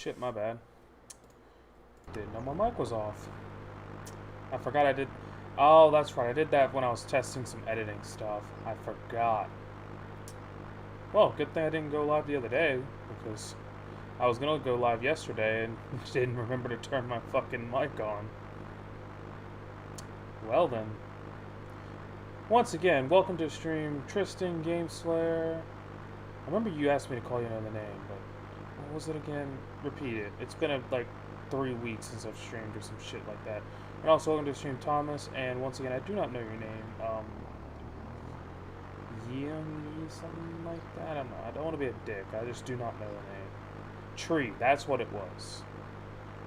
shit, my bad. Didn't know my mic was off. I forgot I did. Oh, that's right. I did that when I was testing some editing stuff. I forgot. Well, good thing I didn't go live the other day, because I was gonna go live yesterday and didn't remember to turn my fucking mic on. Well then. Once again, welcome to stream Tristan GameSlayer. I remember you asked me to call you another name, but what was it again? Repeat it. It's been like 3 weeks since I've streamed or some shit like that. And also welcome to stream Thomas, and once again, I do not know your name. Yumi, something like that? I don't know. I don't want to be a dick. I just do not know the name. Tree, that's what it was.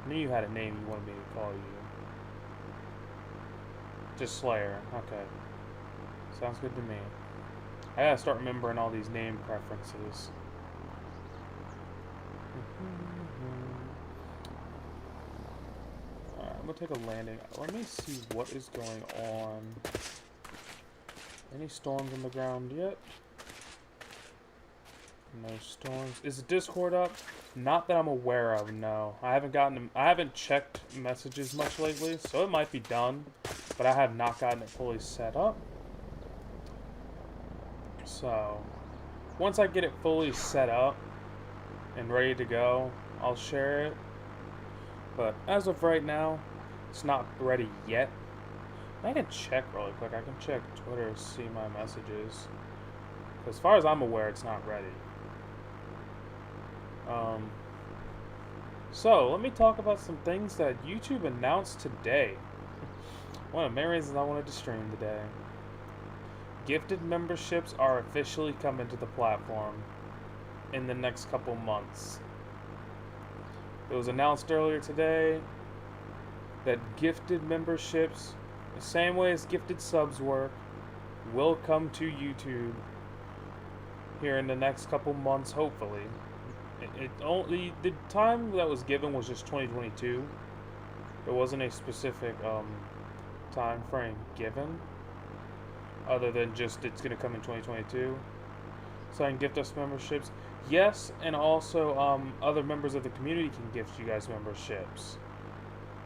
I knew you had a name you wanted me to call you. Just Slayer. Okay. Sounds good to me. I gotta start remembering all these name preferences. Alright, I'm gonna take a landing. Let me see what is going on. Any storms on the ground yet? No storms. Is the Discord up? Not that I'm aware of, no. I haven't checked messages much lately, so it might be done, but I have not gotten it fully set up. So, once I get it fully set up and ready to go, I'll share it. But as of right now, it's not ready yet. I can check really quick. I can check Twitter to see my messages. As far as I'm aware, it's not ready. So, let me talk about some things that YouTube announced today. One of the main reasons I wanted to stream today. Gifted memberships are officially coming to the platform in the next couple months. It was announced earlier today that gifted memberships, the same way as gifted subs work, will come to YouTube here in the next couple months, hopefully. The time that was given was just 2022. There wasn't a specific time frame given, other than just it's going to come in 2022. So I can gift us memberships. Yes, and also other members of the community can gift you guys memberships.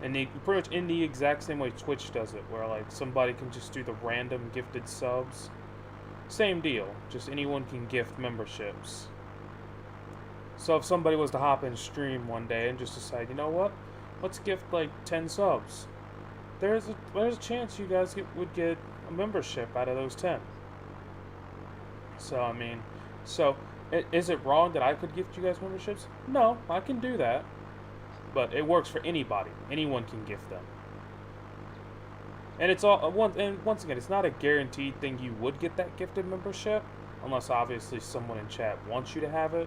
And pretty much in the exact same way Twitch does it, where like somebody can just do the random gifted subs. Same deal, just anyone can gift memberships. So if somebody was to hop in stream one day and just decide, you know what, let's gift like 10 subs, there's a chance you guys would get a membership out of those 10. So I mean, is it wrong that I could gift you guys memberships? No, I can do that. But it works for anybody. Anyone can gift them. And it's once again, it's not a guaranteed thing you would get that gifted membership, unless obviously someone in chat wants you to have it.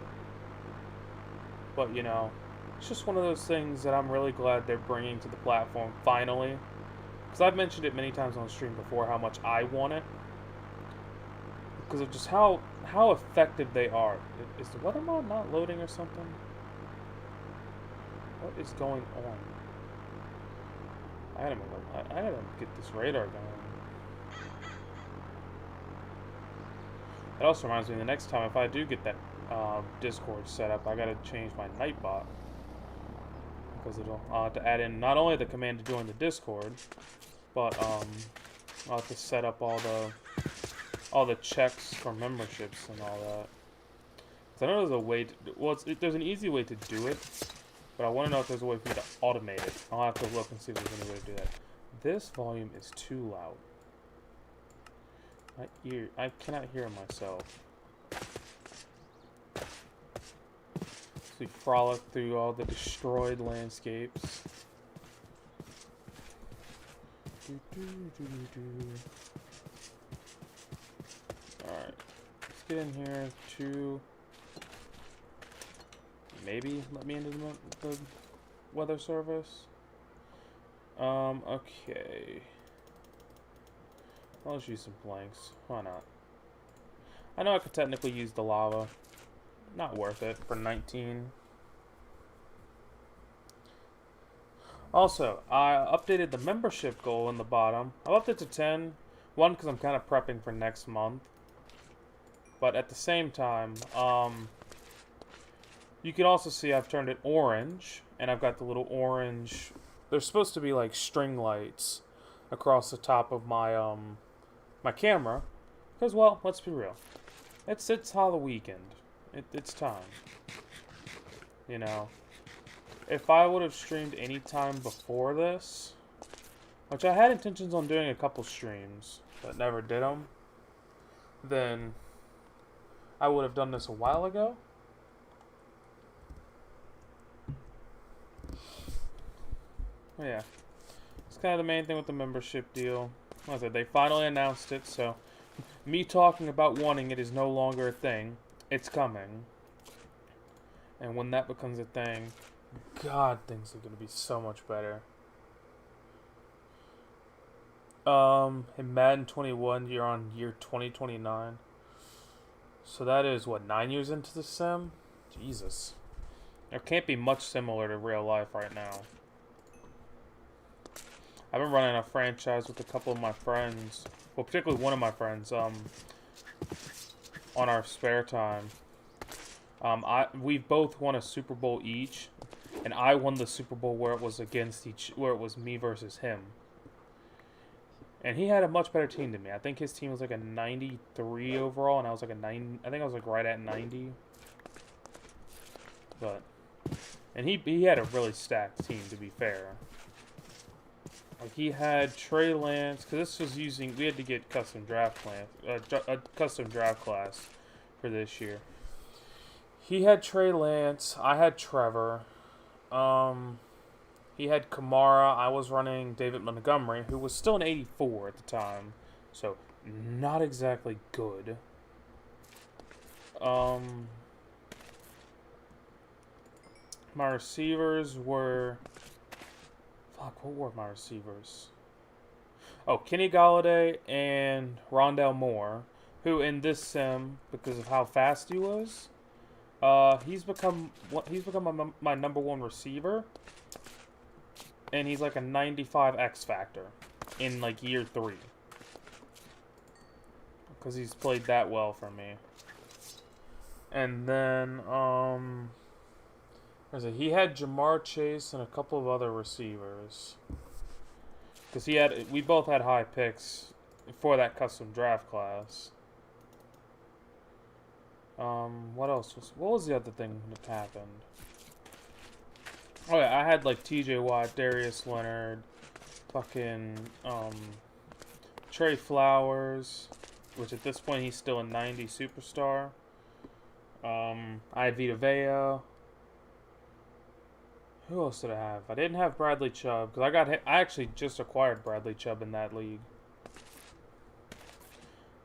But you know, it's just one of those things that I'm really glad they're bringing to the platform finally. Because I've mentioned it many times on stream before how much I want it. Because of just how effective they are. Is the weather mod not loading or something? What is going on? I gotta get this radar going. It also reminds me, the next time if I do get that Discord set up, I gotta change my Nightbot, because I'll have to add in not only the command to join the Discord, but I'll have to set up all the checks for memberships and all that. Because I know there's a way to, there's an easy way to do it, but I want to know if there's a way for me to automate it. I'll have to look and see if there's any way to do that. This volume is too loud. I cannot hear myself. So we frolic through all the destroyed landscapes. Alright, let's get in here to maybe let me into the weather service. Okay. I'll just use some blanks. Why not? I know I could technically use the lava. Not worth it for 19. Also, I updated the membership goal in the bottom. I left it to 10. One, because I'm kind of prepping for next month. But at the same time, You can also see I've turned it orange, and I've got the little orange. They're supposed to be like string lights across the top of my camera, because well, let's be real, it's Halloween. It's time. You know, if I would have streamed any time before this, which I had intentions on doing a couple streams, but never did them, then I would have done this a while ago. But yeah, it's kind of the main thing with the membership deal. Like I said, they finally announced it, so me talking about wanting it is no longer a thing. It's coming. And when that becomes a thing, God, things are going to be so much better. In Madden 21, you're on year 2029. So that is, what, 9 years into the sim? Jesus. There can't be much similar to real life right now. I've been running a franchise with a couple of my friends. Well, particularly one of my friends, on our spare time. We've both won a Super Bowl each. And I won the Super Bowl where it was where it was me versus him. And he had a much better team than me. I think his team was like a 93 overall, and I was like a 9. I think I was like right at 90. But, and he had a really stacked team, to be fair. Like he had Trey Lance, because this was we had to get custom draft a custom draft class for this year. He had Trey Lance. I had Trevor. He had Kamara. I was running David Montgomery, who was still an 84 at the time. So, not exactly good. My receivers were... Fuck, what were my receivers? Oh, Kenny Golladay and Rondale Moore, who in this sim, because of how fast he was, he's become my number one receiver. And he's like a 95 X factor in like year 3. Because he's played that well for me. And then, he had Jamar Chase and a couple of other receivers. Because we both had high picks for that custom draft class. What was the other thing that happened? Oh yeah, I had like TJ Watt, Darius Leonard, fucking Trey Flowers, which at this point he's still a 90 superstar. I had Vita Vea. Who else did I have? I didn't have Bradley Chubb because I actually just acquired Bradley Chubb in that league.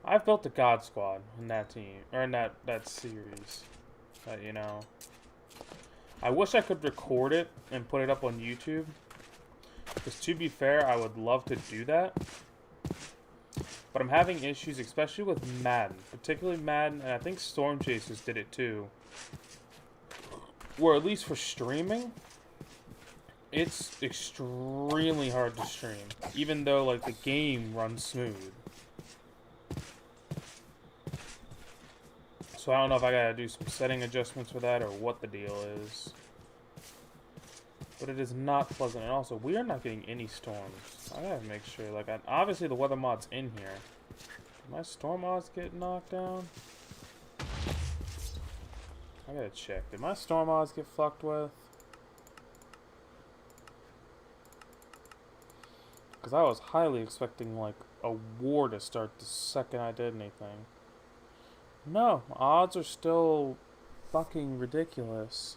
I've built a God Squad in that team or in that series. You know. I wish I could record it and put it up on YouTube. Because to be fair, I would love to do that. But I'm having issues, especially with Madden. Particularly Madden, and I think Storm Chasers did it too. Where at least for streaming, it's extremely hard to stream. Even though like the game runs smooth. So I don't know if I gotta do some setting adjustments for that or what the deal is. But it is not pleasant. And also, we are not getting any storms. I gotta make sure. Like, obviously the weather mod's in here. Did my storm mods get knocked down? I gotta check. Did my storm mods get fucked with? Because I was highly expecting, like, a war to start the second I did anything. No, odds are still fucking ridiculous.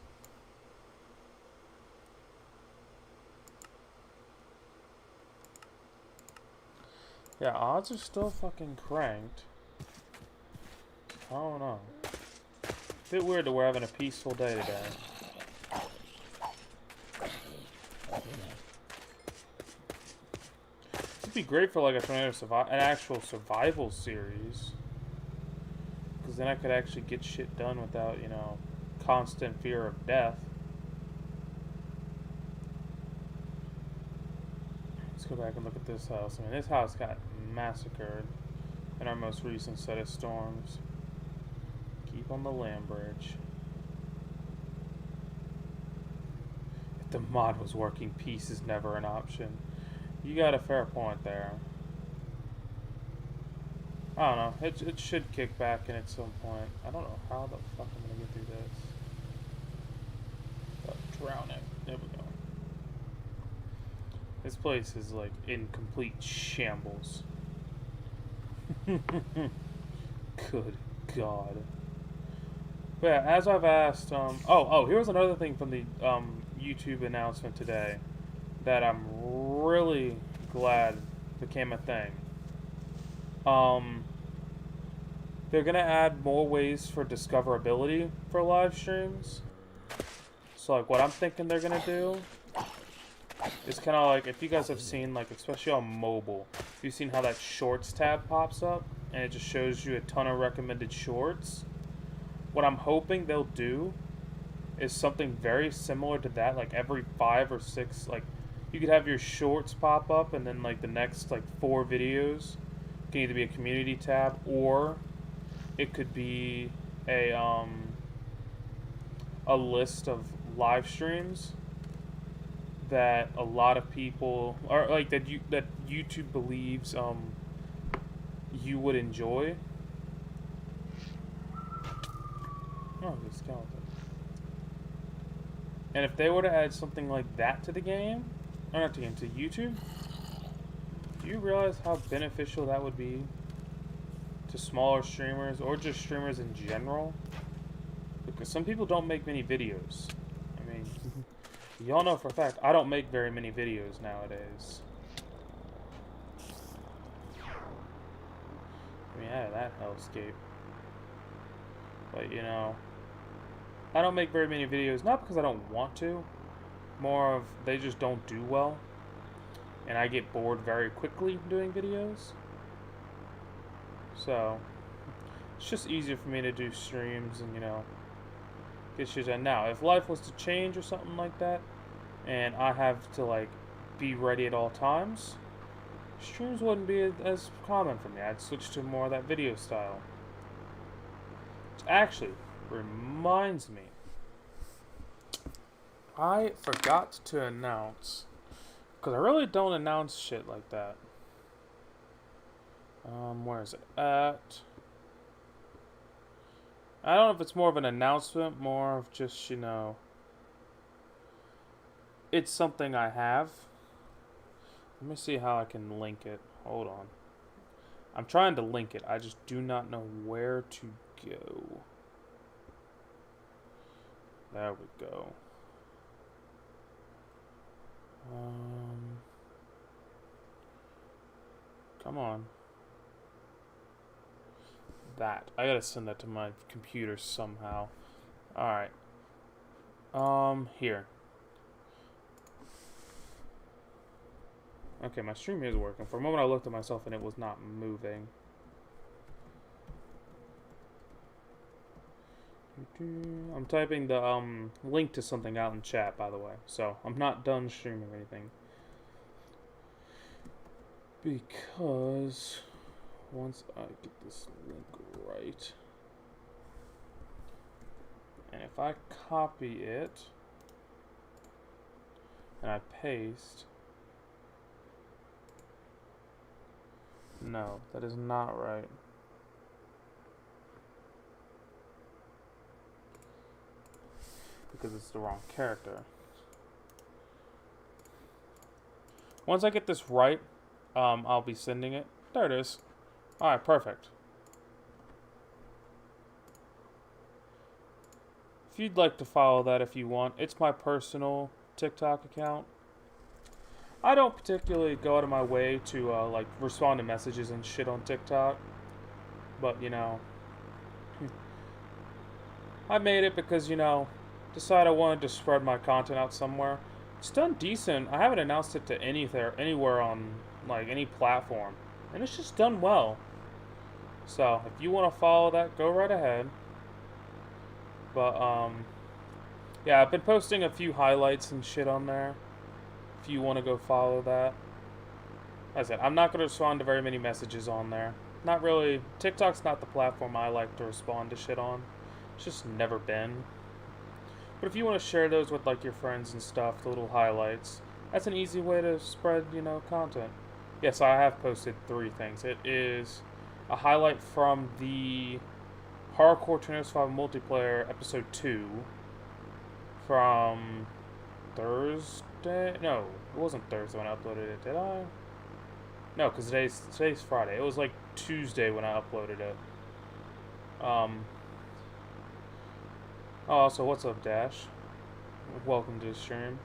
Yeah, odds are still fucking cranked. I don't know. Bit weird that we're having a peaceful day today. It'd be great for like an actual survival series. Because then I could actually get shit done without, you know, constant fear of death. Let's go back and look at this house. I mean, this house got massacred in our most recent set of storms. Keep on the land bridge. The mod was working. Peace is never an option. You got a fair point there. I don't know. It should kick back in at some point. I don't know how the fuck I'm gonna get through this. Drowning. There we go. This place is like in complete shambles. Good God. But yeah, as I've asked, here's another thing from the YouTube announcement today that I'm really glad became a thing. They're gonna add more ways for discoverability for live streams. So like what I'm thinking they're gonna do is kind of like, if you guys have seen, like especially on mobile, you've seen how that shorts tab pops up and it just shows you a ton of recommended shorts. What I'm hoping they'll do is something very similar to that, like every 5 or 6, like you could have your shorts pop up and then like the next like 4 videos can either be a community tab or it could be a list of live streams that a lot of people are like that YouTube believes you would enjoy. Oh, the skeleton. And if they were to add something like that to the game, or not to the game, to YouTube, do you realize how beneficial that would be to smaller streamers or just streamers in general? Because some people don't make many videos. I mean, y'all know for a fact I don't make very many videos nowadays. I mean, out of that hellscape. But you know, I don't make very many videos, not because I don't want to, more of they just don't do well. And I get bored very quickly doing videos. So, it's just easier for me to do streams and, you know, get shit done. Now, if life was to change or something like that, and I have to, like, be ready at all times, streams wouldn't be as common for me. I'd switch to more of that video style. Which actually reminds me, I forgot to announce, because I really don't announce shit like that. Where is it at? I don't know if it's more of an announcement, more of just, you know, it's something I have. Let me see how I can link it. Hold on. I'm trying to link it. I just do not know where to go. There we go. Come on. That. I gotta send that to my computer somehow. Alright. Here. Okay, my stream is working. For a moment I looked at myself and it was not moving. I'm typing the link to something out in chat, by the way. So, I'm not done streaming or anything. Because once I get this link right, and if I copy it and I paste, no, that is not right. Because it's the wrong character. Once I get this right, I'll be sending it. There it is. Alright, perfect. If you'd like to follow that if you want, it's my personal TikTok account. I don't particularly go out of my way to, like, respond to messages and shit on TikTok. But, you know, I made it because, you know, decided I wanted to spread my content out somewhere. It's done decent. I haven't announced it to anywhere on, like, any platform. And it's just done well. So, if you want to follow that, go right ahead. But, yeah, I've been posting a few highlights and shit on there. If you want to go follow that. Like I said, I'm not going to respond to very many messages on there. Not really. TikTok's not the platform I like to respond to shit on. It's just never been. But if you want to share those with like your friends and stuff, the little highlights, that's an easy way to spread, content. Yes, I have posted 3 things. It is a highlight from the Hardcore Tornado Survival Multiplayer Episode 2 from Thursday. No, it wasn't Thursday when I uploaded it, did I? No, because today's Friday. It was like Tuesday when I uploaded it. Oh, so what's up, Dash? Welcome to the stream.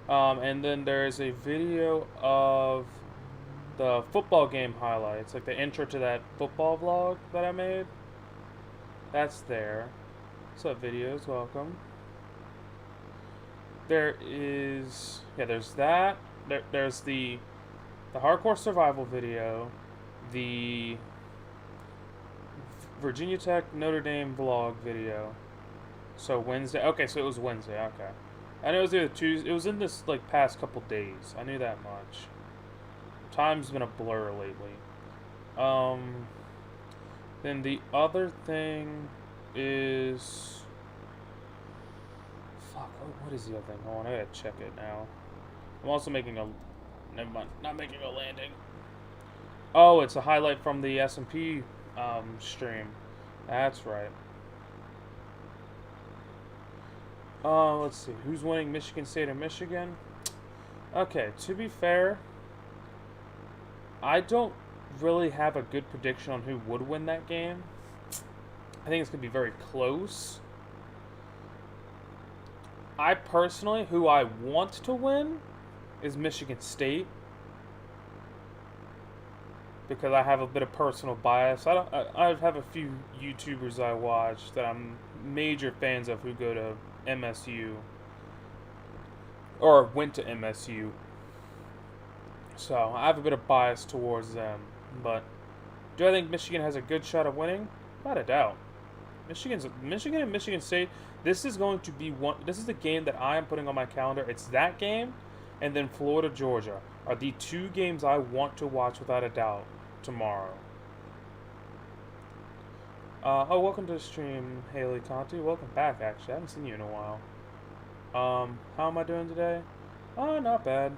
And then there's a video of the football game highlights, like the intro to that football vlog that I made. That's there. What's up, videos? Welcome. There's that. There's the Hardcore Survival video, the Virginia Tech Notre Dame vlog video. So Wednesday. Okay, so it was Wednesday. Okay, I know it was either Tuesday. It was in this like past couple days. I knew that much. Time's been a blur lately. Then the other thing is, fuck. What is the other thing? Hold on, I gotta check it now. I'm also making a. Never mind. Not making a landing. Oh, it's a highlight from the S&P stream. That's right. Let's see. Who's winning, Michigan State or Michigan? Okay, to be fair, I don't really have a good prediction on who would win that game. I think it's going to be very close. I personally, who I want to win is Michigan State. Because I have a bit of personal bias. I have a few YouTubers I watch that I'm major fans of who go to MSU. Or went to MSU. So, I have a bit of bias towards them. But, do I think Michigan has a good shot of winning? Without a doubt. Michigan and Michigan State, this is going to be this is the game that I am putting on my calendar. It's that game, and then Florida, Georgia are the 2 games I want to watch without a doubt tomorrow. Welcome to the stream, Haley Conti. Welcome back, actually. I haven't seen you in a while. How am I doing today? Not bad.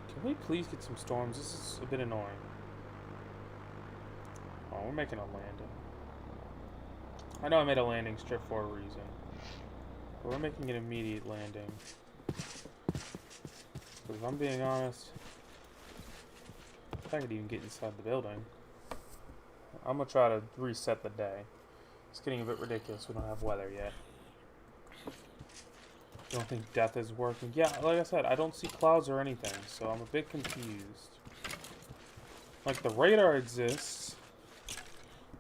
Can we please get some storms? This is a bit annoying. Oh, we're making a landing. I know I made a landing strip for a reason. But we're making an immediate landing. Because if I'm being honest, if I could even get inside the building, I'm going to try to reset the day. It's getting a bit ridiculous. We don't have weather yet. I don't think death is working. Yeah, like I said, I don't see clouds or anything, so I'm a bit confused. Like, the radar exists.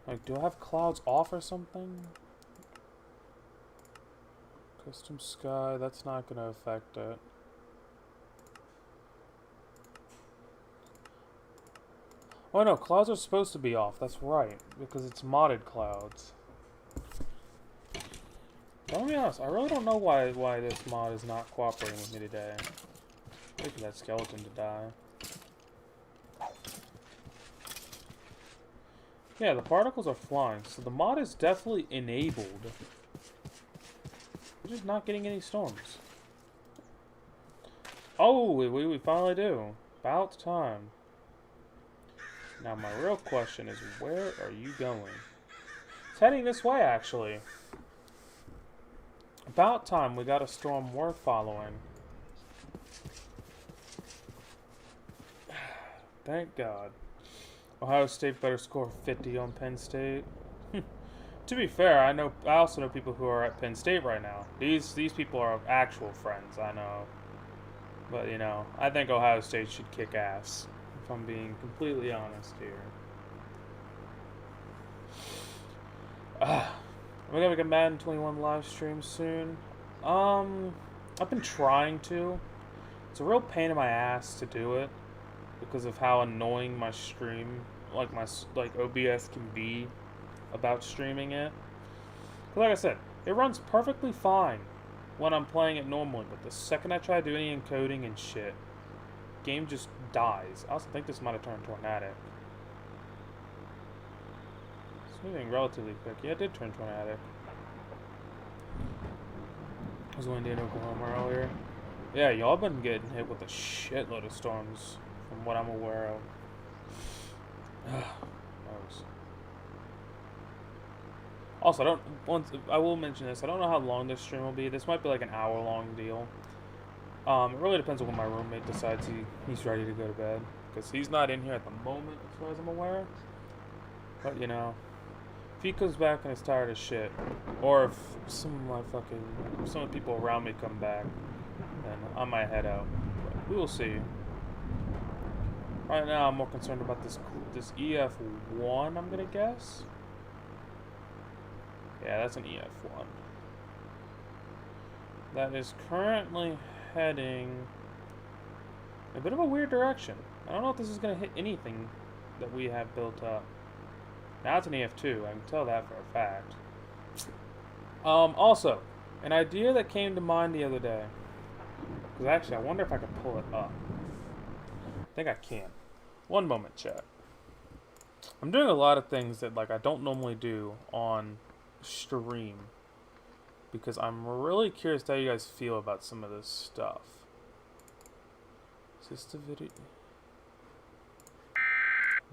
Like, do I have clouds off or something? Custom sky, that's not going to affect it. Oh no, clouds are supposed to be off, that's right. Because it's modded clouds. But I'll be honest, I really don't know why this mod is not cooperating with me today. Wait for that skeleton to die. Yeah, the particles are flying, so the mod is definitely enabled. We're just not getting any storms. Oh, we finally do. About time. Now my real question is, where are you going? It's heading this way, actually. About time we got a storm worth following. Thank God. Ohio State better score 50 on Penn State. To be fair, I also know people who are at Penn State right now. These people are actual friends, I know. But, you know, I think Ohio State should kick ass, if I'm being completely honest here. We're gonna make a Madden 21 live stream soon. I've been trying to. It's a real pain in my ass to do it because of how annoying my stream, like OBS can be about streaming it. But like I said, it runs perfectly fine when I'm playing it normally, but the second I try to do any encoding and shit, game just dies. I also think this might have turned tornadic. moving relatively quick. Yeah, it did turn tornadic. I was going to Oklahoma earlier. Yeah, y'all been getting hit with a shitload of storms, from what I'm aware of. Gross. Also, I will mention this. I don't know how long this stream will be. This might be like an hour-long deal. It really depends on when my roommate decides he's ready to go to bed, because he's not in here at the moment, as far as I'm aware. But you know, if he comes back and is tired as shit, or if some of the people around me come back, then I might head out. But we will see. Right now, I'm more concerned about this EF1. I'm gonna guess. Yeah, that's an EF1. That is currently heading in a bit of a weird direction. I don't know if this is gonna hit anything that we have built up. Now it's an EF2. I can tell that for a fact. Also, an idea that came to mind the other day. Because actually, I wonder if I can pull it up. I think I can. One moment, chat. I'm doing a lot of things that I don't normally do on stream. Because I'm really curious how you guys feel about some of this stuff. Is this the video?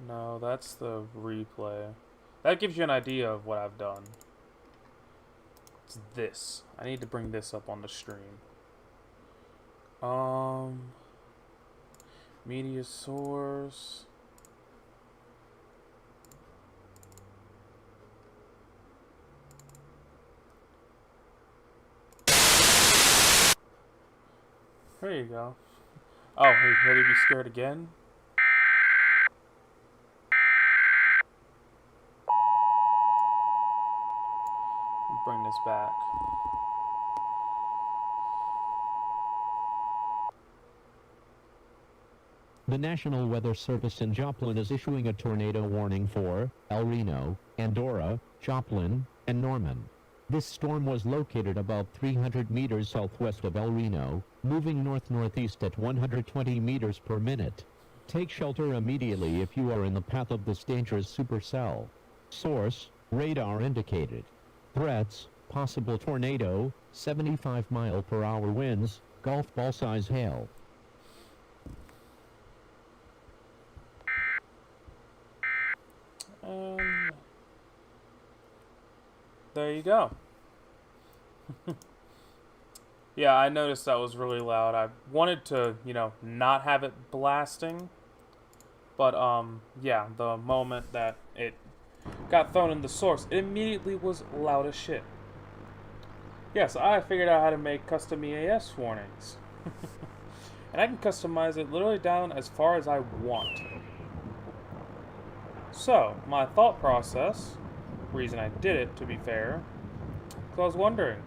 No, that's the replay. That gives you an idea of what I've done. It's this. I need to bring this up on the stream. Media source. There you go. Oh, hey, ready to be scared again? Bring this back. The National Weather Service in Joplin is issuing a tornado warning for El Reno, Andorra, Joplin, and Norman. This storm was located about 300 meters southwest of El Reno, moving north-northeast at 120 meters per minute. Take shelter immediately if you are in the path of this dangerous supercell. Source, radar indicated. Threats, possible tornado, 75-mile-per-hour winds, golf ball-size hail. There you go. Yeah, I noticed that was really loud. I wanted to, not have it blasting. But, yeah, the moment that it got thrown in the source, it immediately was loud as shit. Yes, I figured out how to make custom EAS warnings. And I can customize it literally down as far as I want. So, my thought process, reason I did it, to be fair, because I was wondering,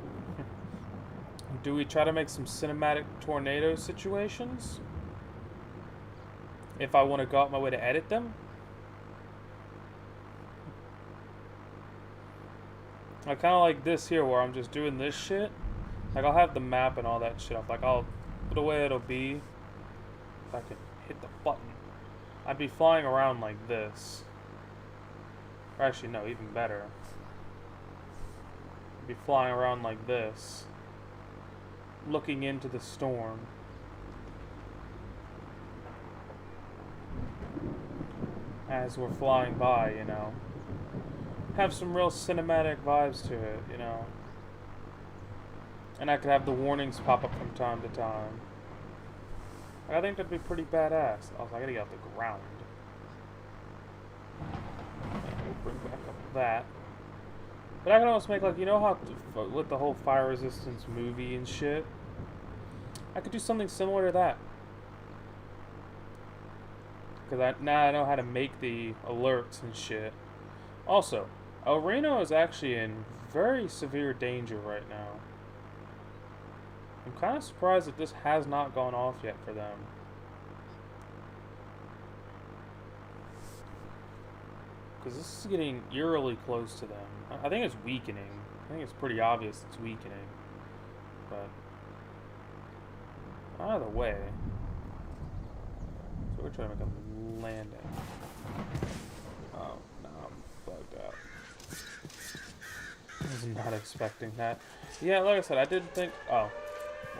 do we try to make some cinematic tornado situations? If I want to go out my way to edit them? I kind of like this here where I'm just doing this shit. I'll have the map and all that shit up. I'll put the way it'll be. If I can hit the button. I'd be flying around like this. Or actually, no, even better. I'd be flying around like this. Looking into the storm. As we're flying by, have some real cinematic vibes to it, And I could have the warnings pop up from time to time. I think that'd be pretty badass. Also, I gotta get off the ground. We'll bring back up that. But I can almost make, how with the whole fire resistance movie and shit? I could do something similar to that. Because now I know how to make the alerts and shit. Also, El Reno is actually in very severe danger right now. I'm kind of surprised that this has not gone off yet for them. Because this is getting eerily close to them. I think it's weakening. I think it's pretty obvious it's weakening. But either way. So we're trying to make a landing. Oh, no, I'm bugged out. was not expecting that. Yeah, like I said, I didn't think... Oh,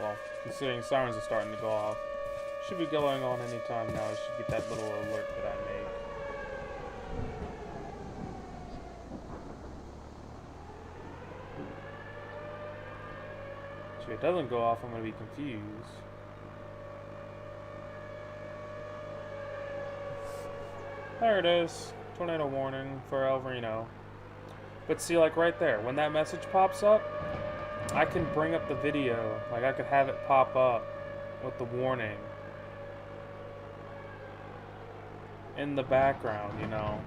well, considering sirens are starting to go off. Should be going on anytime now. I should get that little alert that I make. So if it doesn't go off, I'm going to be confused. There it is. Tornado warning for El Reno. But see, like right there, when that message pops up, I can bring up the video. Like, I could have it pop up with the warning in the background, you know.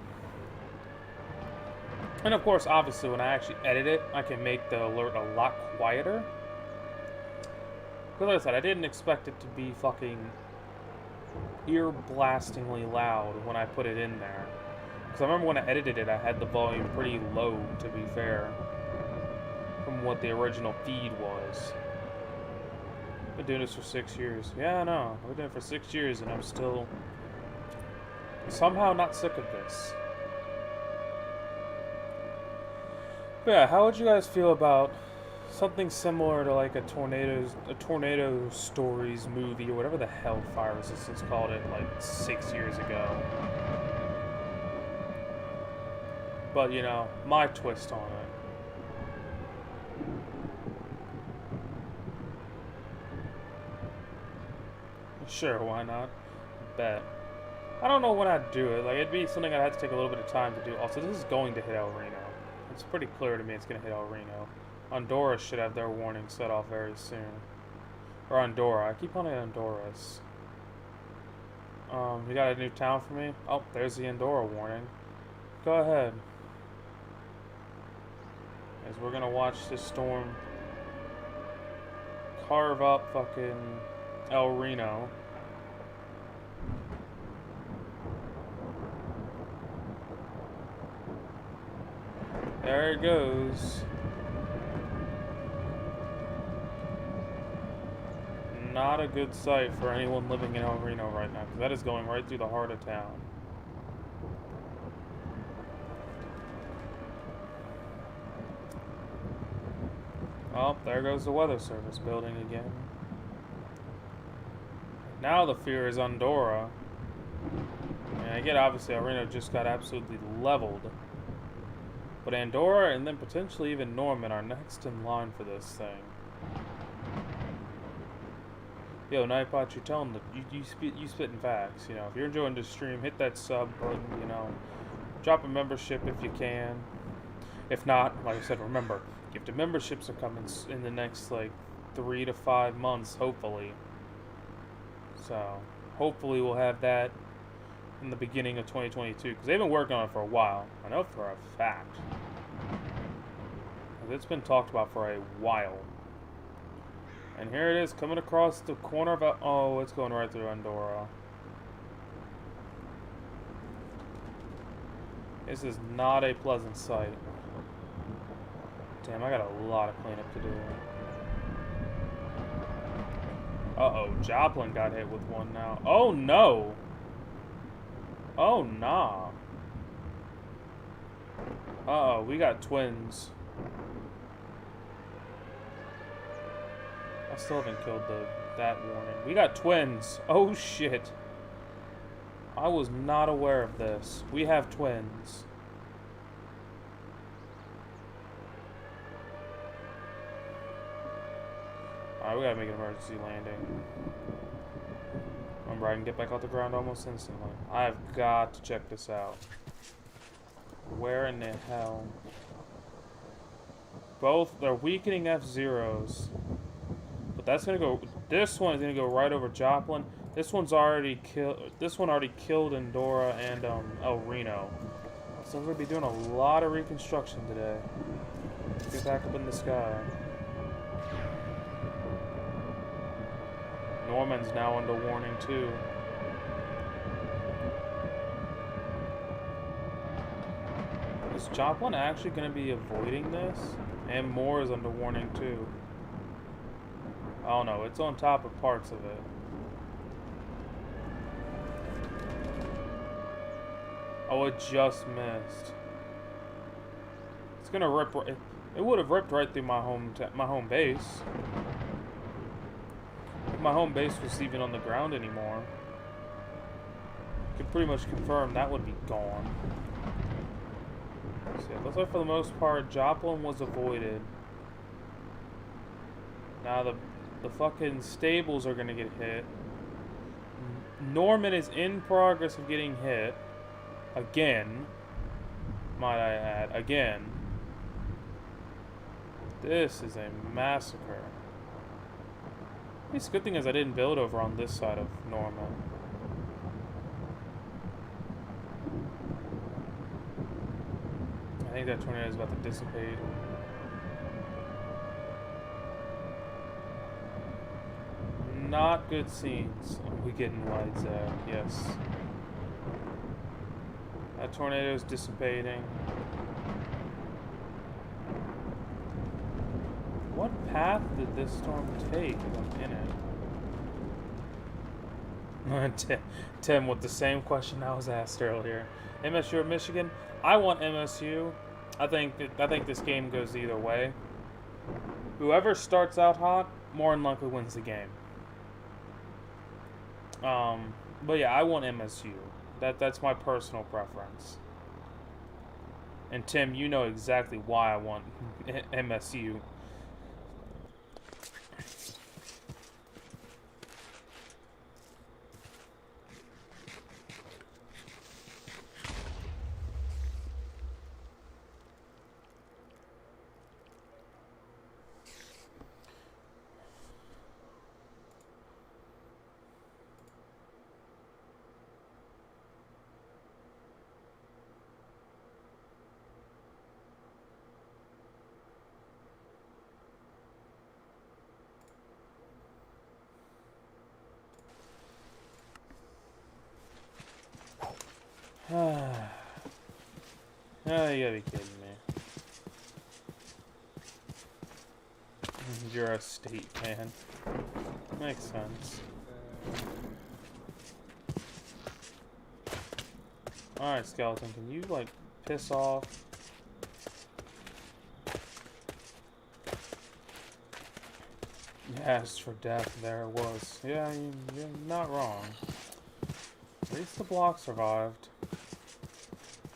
And of course, obviously, when I actually edit it, I can make the alert a lot quieter. Because like I said, I didn't expect it to be fucking ear-blastingly loud when I put it in there. Because I remember when I edited it, I had the volume pretty low, to be fair, from what the original feed was. I've been doing this for 6 years. Yeah, I know. I've been doing it for 6 years, and I'm still somehow not sick of this. But yeah, how would you guys feel about something similar to like a tornado stories movie or whatever the hell Fire Resistance called it like 6 years ago? But you know, my twist on it. Sure, why not? Bet. I don't know when I'd do it. Like, it'd be something I'd have to take a little bit of time to do. Also, this is going to hit El Reno. It's pretty clear to me it's going to hit El Reno. Honduras should have their warning set off very soon. Or Andorra. I keep calling it Honduras. You got a new town for me? Oh, there's the Andorra warning. Go ahead. As we're going to watch this storm carve up fucking El Reno. There it goes. Not a good sight for anyone living in El Reno right now, because that is going right through the heart of town. Oh, there goes the Weather Service building again. Now the fear is Andorra. And again, obviously, El Reno just got absolutely leveled. But Andorra and then potentially even Norman are next in line for this thing. Yo, Nightbot, you're telling the you spitting facts. You know, if you're enjoying this stream, hit that sub button. You know, drop a membership if you can. If not, like I said, remember, gifted memberships are coming in the next like 3 to 5 months, hopefully. So, hopefully we'll have that in the beginning of 2022, because they've been working on it for a while. I know for a fact. It's been talked about for a while. And here it is, coming across the corner of... Oh, it's going right through Andorra. This is not a pleasant sight. Damn, I got a lot of cleanup to do. Uh-oh, Joplin got hit with one now. Oh, no! Oh, nah. Uh-oh, we got twins. I still haven't killed that warning. We got twins. Oh, shit. I was not aware of this. We have twins. Alright, we gotta make an emergency landing. Remember, I can get back off the ground almost instantly. I've got to check this out. Where in the hell? Both, they're weakening F-Zeros. But that's gonna go, this one is gonna go right over Joplin. This one's already killed, this one already killed Andorra and El Reno. So we're gonna be doing a lot of reconstruction today. Let's get back up in the sky. Norman's now under warning too. Is Joplin actually going to be avoiding this? And Moore is under warning too. Oh no, it's on top of parts of it. Oh, it just missed. It's going to rip... It would have ripped right through my home base. If my home base was even on the ground anymore, could pretty much confirm that would be gone. So yeah, looks like for the most part, Joplin was avoided. Now the fucking stables are gonna get hit. Norman is in progress of getting hit. Again. Might I add. Again. This is a massacre. At least the good thing is I didn't build over on this side of Norman. I think that tornado is about to dissipate. Not good scenes. We getting wide zag, yes. That tornado is dissipating. What path did this storm take as I'm in it? Tim with the same question I was asked earlier. MSU or Michigan? I want MSU. I think this game goes either way. Whoever starts out hot, more than likely wins the game. But yeah, I want MSU. That's my personal preference. And Tim, you know exactly why I want MSU. Oh, you gotta be kidding me. You're a state fan. Makes sense. Alright, Skeleton, can you, like, piss off? Yes, for death, there it was. Yeah, you're not wrong. At least the block survived.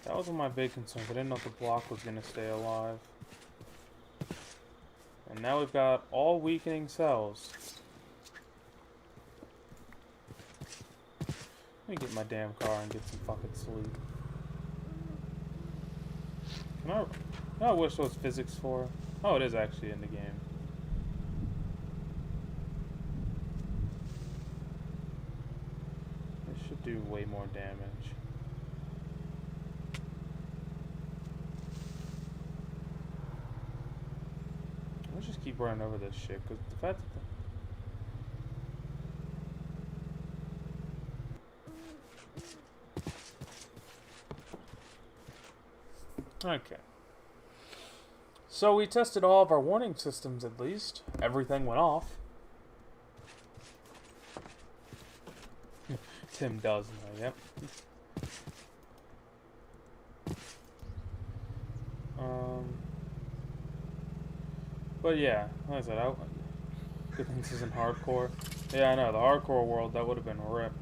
That was one of my big concerns. I didn't know if the block was going to stay alive. And now we've got all weakening cells. Let me get my damn car and get some fucking sleep. I wish there was physics for. Oh, it is actually in the game. It should do way more damage. Let's just keep running over this shit, because the fact that okay. So we tested all of our warning systems at least. Everything went off. Tim does know, yep. But yeah, like I said, good thing this isn't hardcore. Yeah, I know, the hardcore world, that would have been a rip.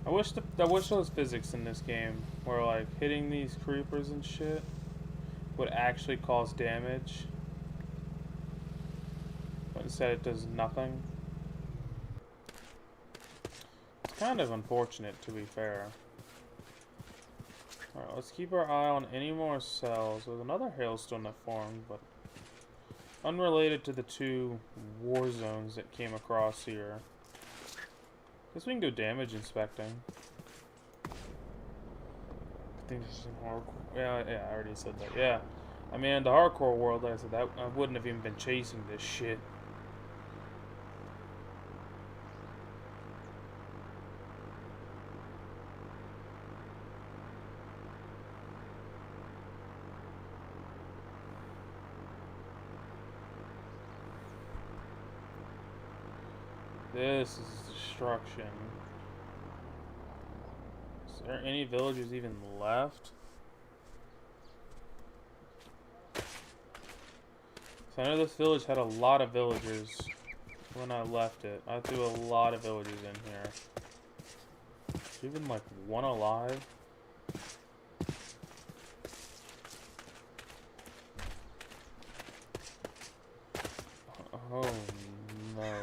I wish there was physics in this game where, like, hitting these creepers and shit would actually cause damage. But instead it does nothing. It's kind of unfortunate, to be fair. Alright, let's keep our eye on any more cells. There's another hailstone that formed, but unrelated to the two war zones that came across here. Guess we can go damage inspecting. I think this is in hardcore. Yeah, I already said that. Yeah. I mean, the hardcore world, like I said, that I wouldn't have even been chasing this shit. This is destruction. Is there any villagers even left? I know this village had a lot of villagers when I left it. I threw a lot of villagers in here. Even like one alive. Oh no.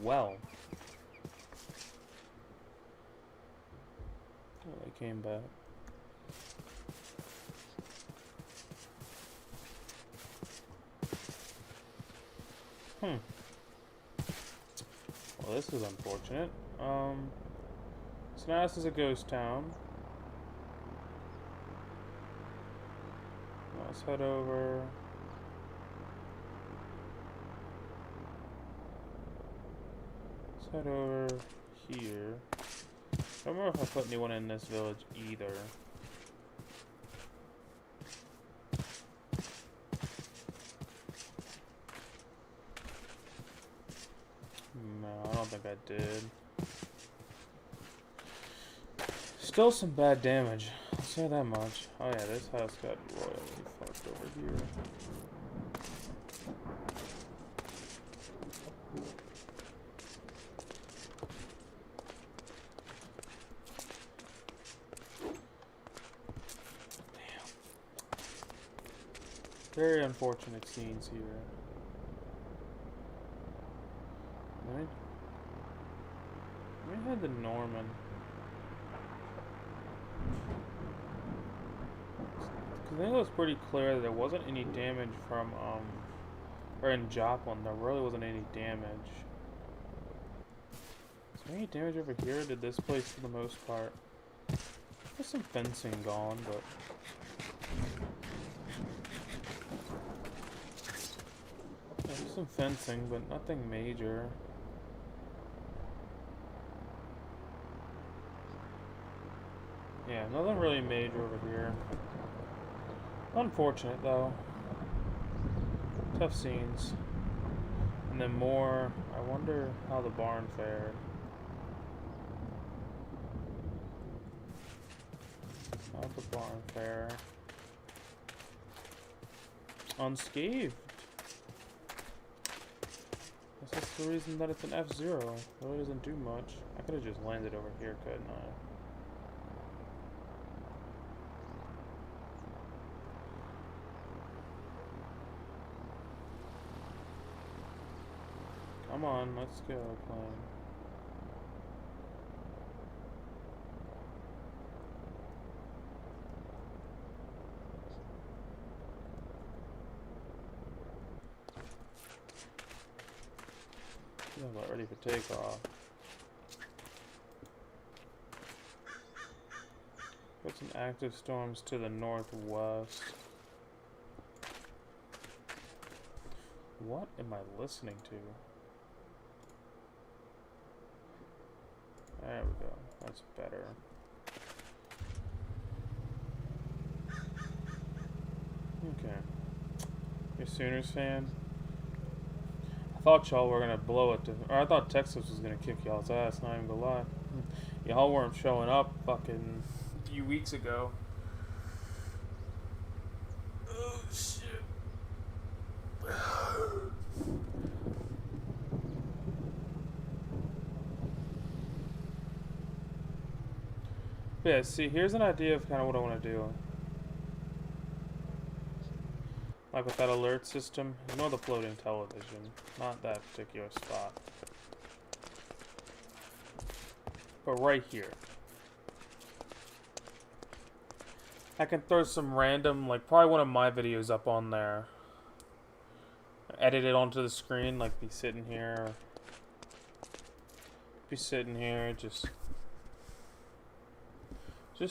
Well. Oh, they came back. Well, this is unfortunate. So now this is a ghost town. Let's head over. Let's head over here. I don't remember if I put anyone in this village either. No, I don't think I did. Still some bad damage. I'll say that much. Oh yeah, this house got royally fucked over here. Very unfortunate scenes here. We had the Norman. I think it was pretty clear that there wasn't any damage from, or in Joplin, there really wasn't any damage. Is there any damage over here? Did this place for the most part? There's some fencing gone, but... There's some fencing, but nothing major. Yeah, nothing really major over here. Unfortunate, though. Tough scenes. And then more... I wonder how the barn fared. How'd the barn fare? Unscathed. Guess that's the reason that it's an F-Zero. Really doesn't do much. I could have just landed over here, couldn't I? Come on, let's go, plane. I'm about ready for takeoff. Got some active storms to the northwest. What am I listening to? There we go. That's better. Okay. You a Sooners fan? I thought y'all were gonna blow it to, or I thought Texas was gonna kick y'all's ass, not even gonna lie. Y'all weren't showing up fucking a few weeks ago. Oh shit. Yeah, see, here's an idea of kind of what I want to do. Like with that alert system, ignore the floating television, not that particular spot. But right here. I can throw some random, like probably one of my videos up on there. Edit it onto the screen, like be sitting here. Be sitting here, just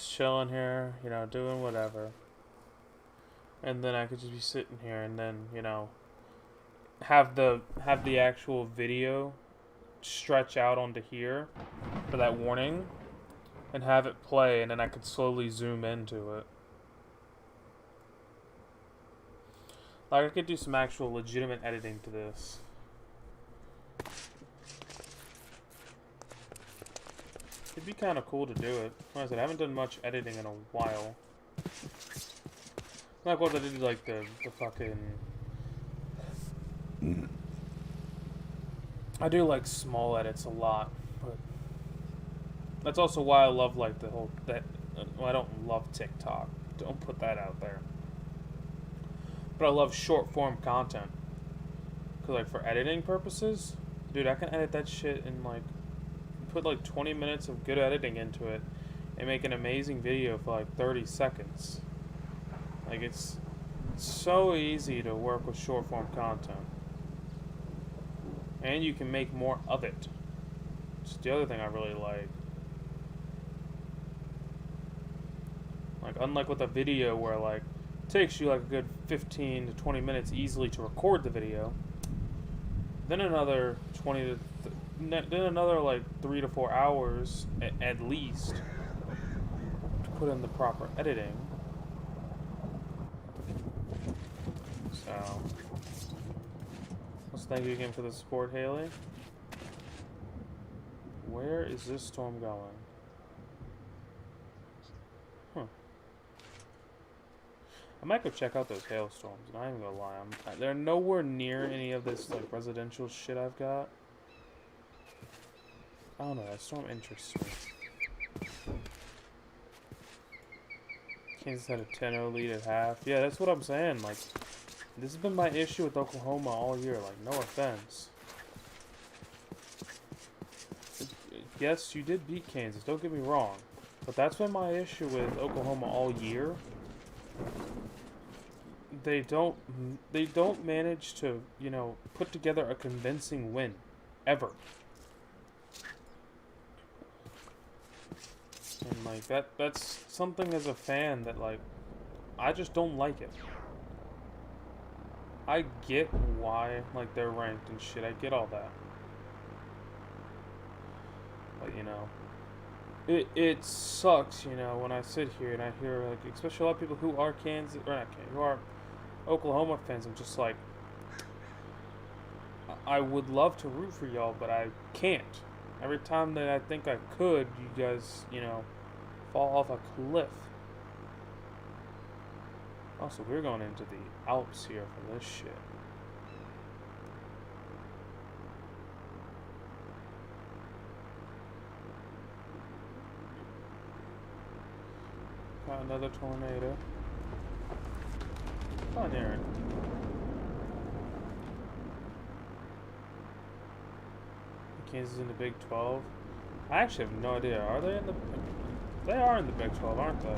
chilling here, you know, doing whatever. And then I could just be sitting here and then, you know, have the actual video stretch out onto here for that warning and have it play, and then I could slowly zoom into it. Like I could do some actual legitimate editing to this. It'd be kind of cool to do it. Like I said, I haven't done much editing in a while. Like what I did, like the fucking. I do like small edits a lot, but that's also why I love like the whole that. Well, I don't love TikTok. Don't put that out there. But I love short form content. Cause like for editing purposes, dude, I can edit that shit in like put like 20 minutes of good editing into it and make an amazing video for like 30 seconds. Like it's so easy to work with short form content. And you can make more of it. It's the other thing I really like. Like unlike with a video where like it takes you like a good 15 to 20 minutes easily to record the video, then another 20 to then another like 3 to 4 hours at least to put in the proper editing. So, let's thank you again for the support, Haley. Where is this storm going? Huh. I might go check out those hailstorms, and I ain't gonna lie, they're nowhere near any of this like residential shit I've got. I don't know, that storm interests me. Kansas had a 10-0 lead at half. Yeah, that's what I'm saying. Like, this has been my issue with Oklahoma all year. Like, no offense. Yes, you did beat Kansas. Don't get me wrong. But that's been my issue with Oklahoma all year. They don't manage to, you know, put together a convincing win. Ever. And like that's something as a fan that like I just don't like it. I get why like they're ranked and shit. I get all that. But you know, it sucks, you know, when I sit here and I hear like especially a lot of people who are Kansas or not Kansas, who are Oklahoma fans. I'm just like I would love to root for y'all, but I can't. Every time that I think I could, you guys, you know, fall off a cliff. Also, we're going into the Alps here for this shit. Got another tornado. Come on, Aaron. Kansas in the Big 12. I actually have no idea. Are they in the... They are in the Big 12, aren't they?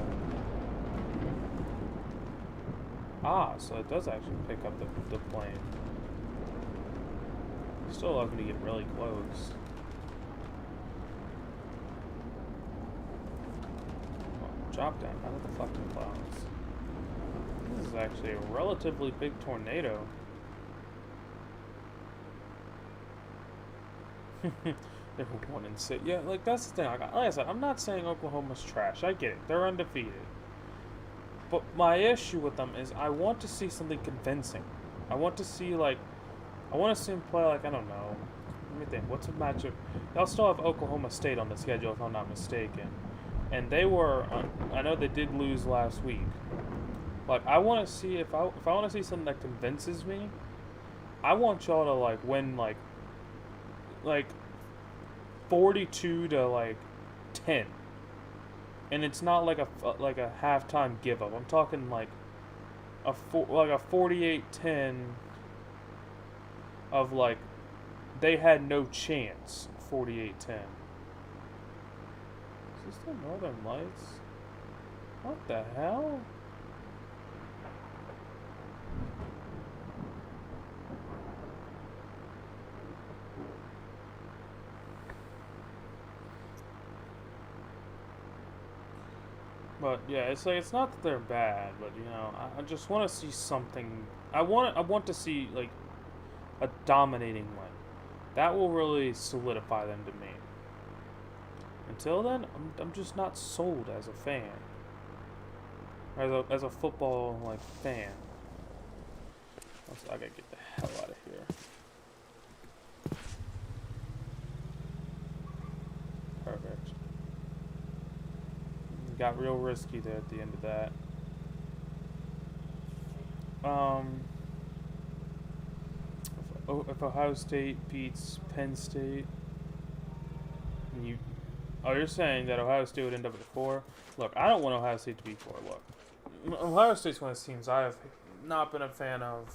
Ah, so it does actually pick up the plane. Still allowed me to get really close. Oh, drop down out of the fucking clouds. This is actually a relatively big tornado. They're 1-6. Yeah, like that's the thing. Like I said, I'm not saying Oklahoma's trash. I get it. They're undefeated. But my issue with them is I want to see something convincing. I want to see like, I want to see them play like, I don't know. Let me think. What's a matchup? They'll still have Oklahoma State on the schedule if I'm not mistaken. And they were, I know they did lose last week. Like I want to see if I want to see something that convinces me. I want y'all to like win like 42 to like 10, and it's not like a halftime give up. I'm talking like a 48-10 of like they had no chance. 48-10. Is this the Northern Lights? What the hell? But yeah, it's like it's not that they're bad, but you know, I just want to see something. I want to see like a dominating win. That will really solidify them to me. Until then, I'm just not sold as a fan. As a football like fan. I gotta get the hell out of here. Perfect. got real risky there at the end of that. If Ohio State beats Penn State, and you're saying that Ohio State would end up at 4? Look, I don't want Ohio State to be 4. Look, Ohio State's one of those teams I have not been a fan of.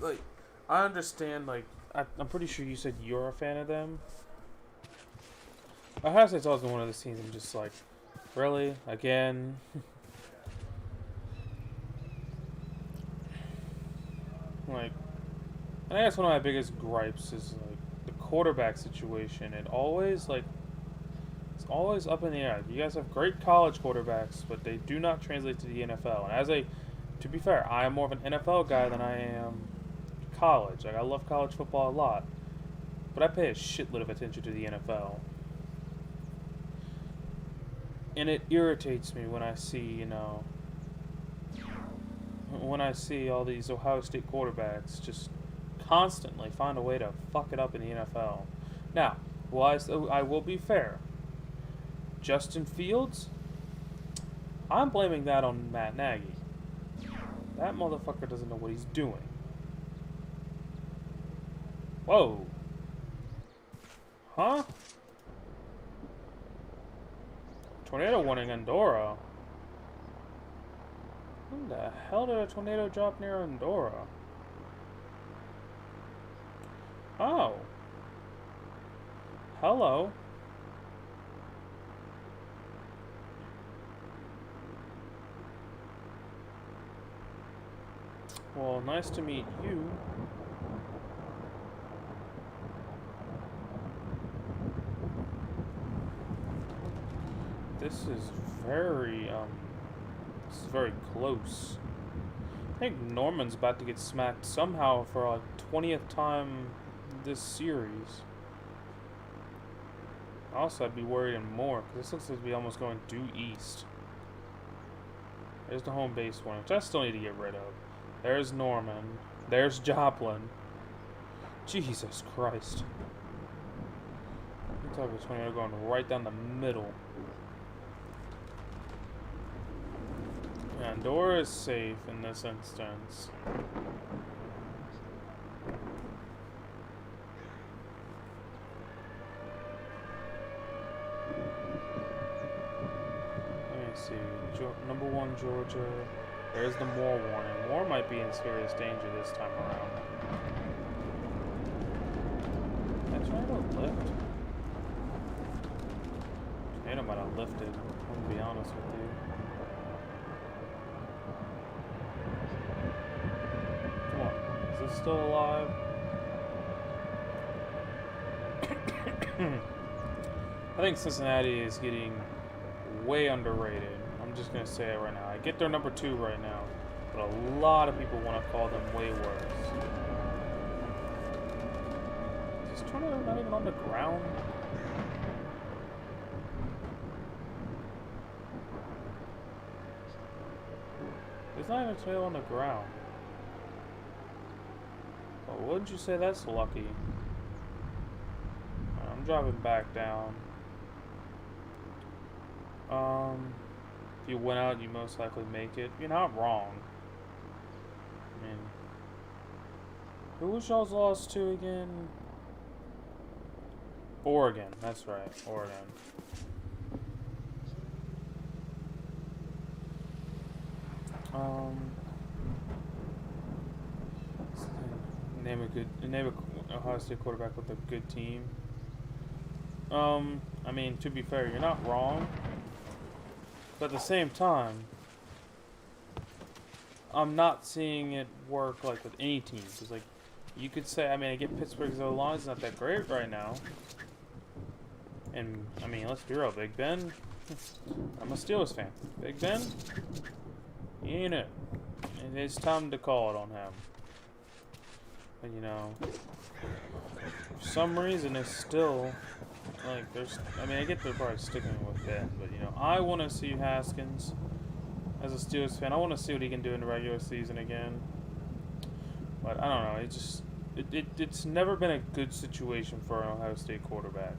Like, I understand. Like, I'm pretty sure you said you're a fan of them. Ohio State's always been one of those teams I'm just like, really? Again? Like, and I guess one of my biggest gripes is, like, the quarterback situation. It's always up in the air. You guys have great college quarterbacks, but they do not translate to the NFL. And to be fair, I am more of an NFL guy than I am college. Like, I love college football a lot, but I pay a shitload of attention to the NFL. And it irritates me when I see, when I see all these Ohio State quarterbacks just constantly find a way to fuck it up in the NFL. Now, I will be fair. Justin Fields, I'm blaming that on Matt Nagy. That motherfucker doesn't know what he's doing. Whoa. Huh? Tornado warning Andorra. When the hell did a tornado drop near Andorra? Oh. Hello. Well, nice to meet you. This is very close. I think Norman's about to get smacked somehow for like 20th time this series. Also, I'd be worried even more, because this looks like to be almost going due east. There's the home base one, which I still need to get rid of. There's Norman. There's Joplin. Jesus Christ. You're talking a tornado going right down the middle. Andorra is safe in this instance. Let me see. Number 1, Georgia. There's the Moore warning. Moore might be in serious danger this time around. That's right, a lift. Tornado might have lifted, I'm gonna be honest with you. Come on, is this still alive? I think Cincinnati is getting way underrated. I'm just going to say it right now. I get they're number 2 right now, but a lot of people want to call them way worse. Is this tornado not even on the ground? There's not even a tornado on the ground. Well, wouldn't you say that's lucky? I'm driving back down. If you went out, you most likely make it. You're not wrong. I mean, who was y'all's lost to again? Oregon. That's right, Oregon. Name a Ohio State quarterback with a good team. I mean, to be fair, you're not wrong. But at the same time, I'm not seeing it work like with any team. Because, like, you could say, I mean, I get Pittsburgh's O-line is not that great right now. And, I mean, let's be real, Big Ben. I'm a Steelers fan. Big Ben, he ain't it. And it's time to call it on him. But, you know, for some reason, it's still... Like, I mean, I get they're probably sticking with Ben, but, you know, I want to see Haskins as a Steelers fan. I want to see what he can do in the regular season again. But, I don't know, it's never been a good situation for an Ohio State quarterback.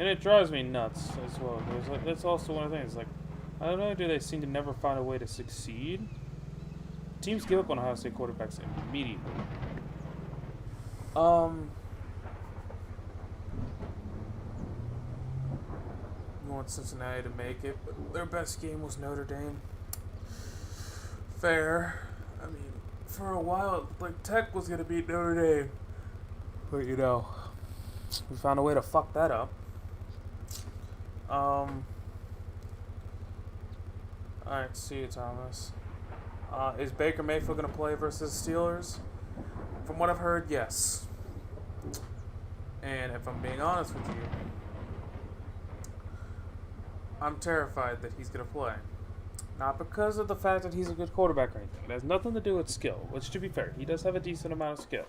And it drives me nuts as well. Like, that's also one of the things. Like, I don't know, do they seem to never find a way to succeed? Teams give up on Ohio State quarterbacks immediately. You want Cincinnati to make it, but their best game was Notre Dame. Fair. I mean, for a while, like, Tech was gonna beat Notre Dame, but you know, we found a way to fuck that up. Alright, see you, Thomas. Is Baker Mayfield gonna play versus Steelers? From what I've heard, yes. And if I'm being honest with you, I'm terrified that he's gonna play. Not because of the fact that he's a good quarterback or anything. It has nothing to do with skill, which, to be fair, he does have a decent amount of skill.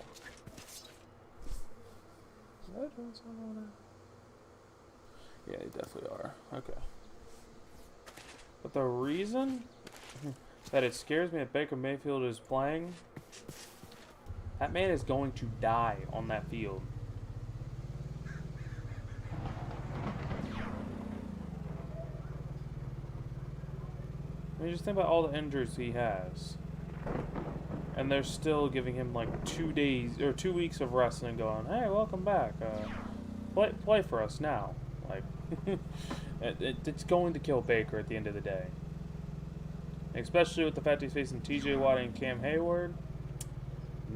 Yeah, they definitely are. Okay. But the reason that it scares me that Baker Mayfield is playing, that man is going to die on that field. I mean, just think about all the injuries he has. And they're still giving him like 2 days or 2 weeks of rest and going, hey, welcome back. Play for us now. Like, it's going to kill Baker at the end of the day. Especially with the fact he's facing TJ Watt and Cam Hayward.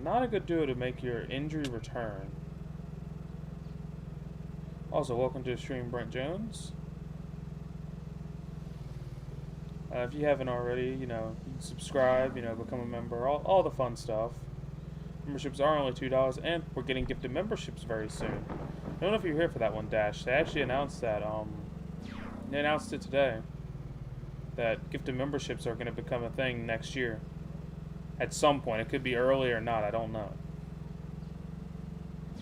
Not a good duo to make your injury return. Also, welcome to the stream, Brent Jones. If you haven't already, you know, you can subscribe, you know, become a member, all the fun stuff. Memberships are only $2, and we're getting gifted memberships very soon. I don't know if you're here for that one, Dash. They actually announced that, they announced it today, that gifted memberships are going to become a thing next year. At some point. It could be early or not, I don't know.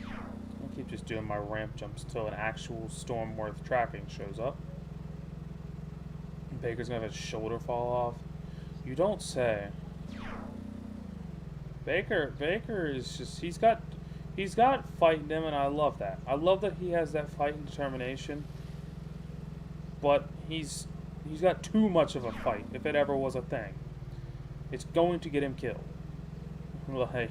I'll keep just doing my ramp jumps until an actual storm worth tracking shows up. Baker's gonna have his shoulder fall off. You don't say. Baker is just he's got fight in him, and I love that. I love that he has that fight and determination. But he's got too much of a fight, if it ever was a thing. It's going to get him killed. Like,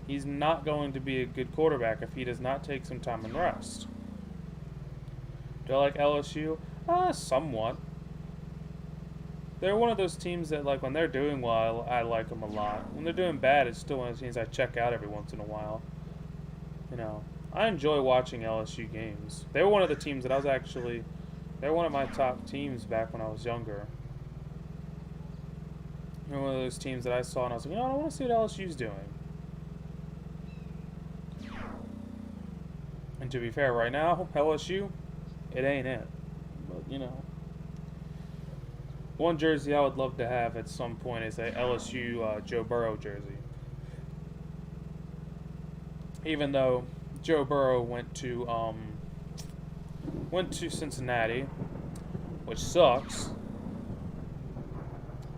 he's not going to be a good quarterback if he does not take some time and rest. Do I like LSU? Somewhat. They're one of those teams that, like, when they're doing well, I like them a lot. When they're doing bad, it's still one of the teams I check out every once in a while. You know, I enjoy watching LSU games. They were one of the teams that I was actually... They're one of my top teams back when I was younger. They're one of those teams that I saw and I was like, you know, I want to see what LSU's doing. And to be fair, right now, LSU, it ain't it. But, you know. One jersey I would love to have at some point is a LSU Joe Burrow jersey. Even though Joe Burrow went to Cincinnati, which sucks.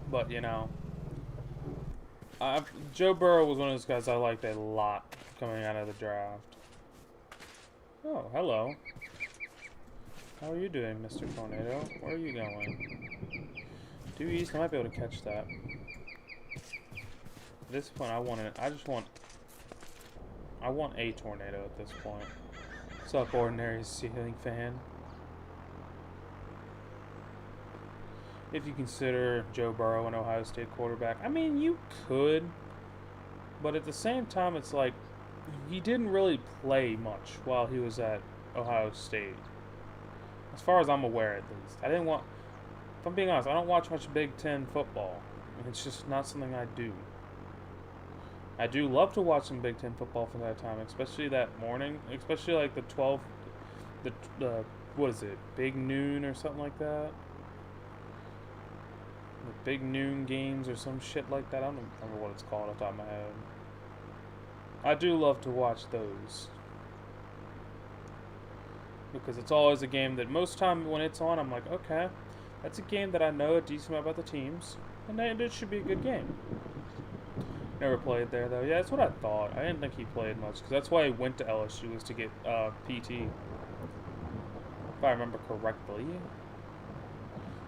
But, you know, Joe Burrow was one of those guys I liked a lot coming out of the draft. Oh, hello. How are you doing, Mr. Tornado? Where are you going? Due east, I might be able to catch that. At this point, I want a tornado at this point. What's up, ordinary ceiling fan? If you consider Joe Burrow an Ohio State quarterback, I mean, you could, but at the same time, it's like he didn't really play much while he was at Ohio State. As far as I'm aware, at least. I didn't want... If I'm being honest, I don't watch much Big Ten football. It's just not something I do. I do love to watch some Big Ten football from that time, especially that morning. Especially like the 12... The what is it? Big Noon or something like that? The Big Noon games or some shit like that. I don't remember what it's called off the top of my head. I do love to watch those. Because it's always a game that most time when it's on, I'm like, okay, that's a game that I know a decent amount about the teams, and it should be a good game. Never played there, though. Yeah, that's what I thought. I didn't think he played much, because that's why he went to LSU, was to get PT. If I remember correctly.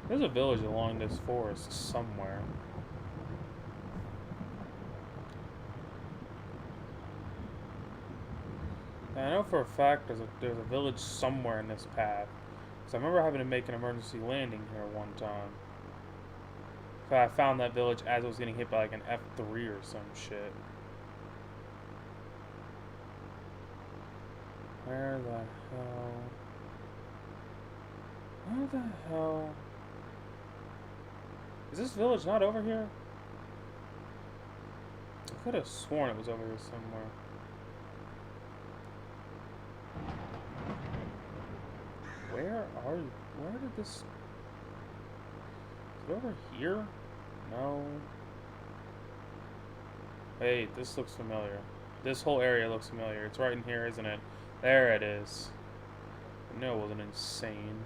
There's a village along this forest somewhere. And I know for a fact there's a village somewhere in this path. Because I remember having to make an emergency landing here one time. So I found that village as I was getting hit by like an F3 or some shit. Where the hell? Where the hell? Is this village not over here? I could have sworn it was over here somewhere. Where are you? Where did this... Is it over here? No. Hey, this looks familiar. This whole area looks familiar. It's right in here, isn't it? There it is. I knew it wasn't insane.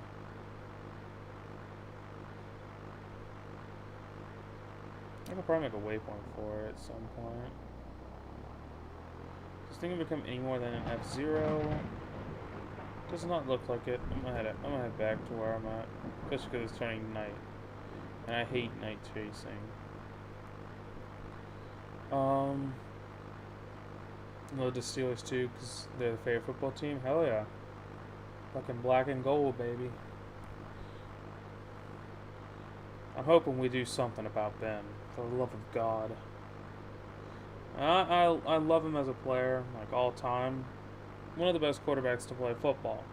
I could probably make a waypoint for it at some point. Does this thing become any more than an F0? Does not look like it. I'm gonna head back to where I'm at, especially because it's turning night, and I hate night chasing. Love the Steelers too, because they're the favorite football team. Hell yeah, fucking black and gold, baby. I'm hoping we do something about them, for the love of God. I love him as a player, like all time. One of the best quarterbacks to play football.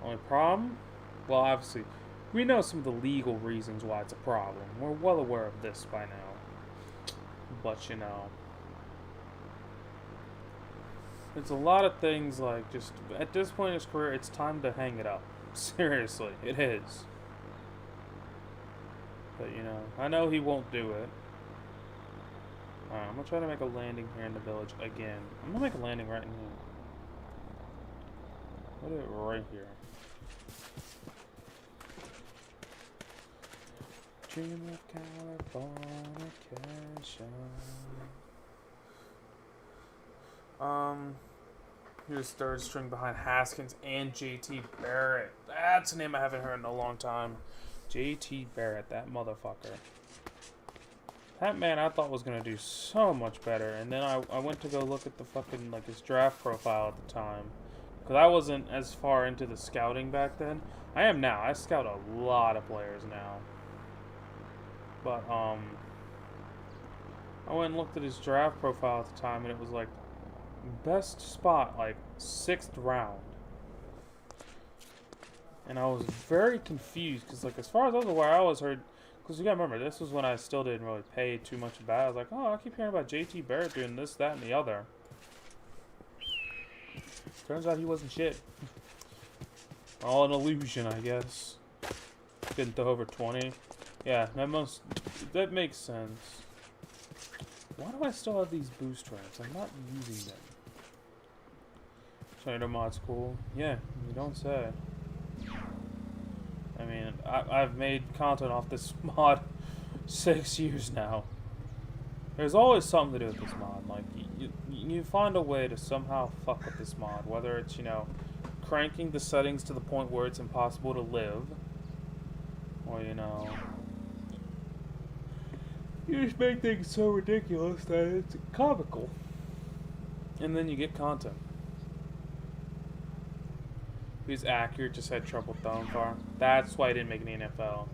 Only problem? Well, obviously, we know some of the legal reasons why it's a problem. We're well aware of this by now. But, you know, it's a lot of things like just, at this point in his career, it's time to hang it up. Seriously, it is. But, you know, I know he won't do it. Alright, I'm gonna try to make a landing here in the village again. I'm gonna make a landing right in here. Put it right here. Dream of Californication. Here's third string behind Haskins and JT Barrett. That's a name I haven't heard in a long time. JT Barrett, that motherfucker. That man I thought was gonna do so much better, and then I went to go look at the fucking, like, his draft profile at the time. Because I wasn't as far into the scouting back then. I am now. I scout a lot of players now. But, I went and looked at his draft profile at the time, and it was like, best spot, like, 6th round. And I was very confused, because, like, as far as I was aware, I always heard... Because you gotta remember, this was when I still didn't really pay too much about it. I was like, oh, I keep hearing about JT Barrett doing this, that, and the other. Turns out he wasn't shit. All an illusion, I guess. Didn't throw over 20. Yeah, that makes sense. Why do I still have these boost ramps? I'm not using them. Tornado mod's cool. Yeah, you don't say. I mean, I've made content off this mod 6 years now. There's always something to do with this mod. Like, you find a way to somehow fuck with this mod. Whether it's, you know, cranking the settings to the point where it's impossible to live. Or, you know... You just make things so ridiculous that it's comical. And then you get content. He's accurate, just had trouble throwing far. That's why he didn't make an NFL.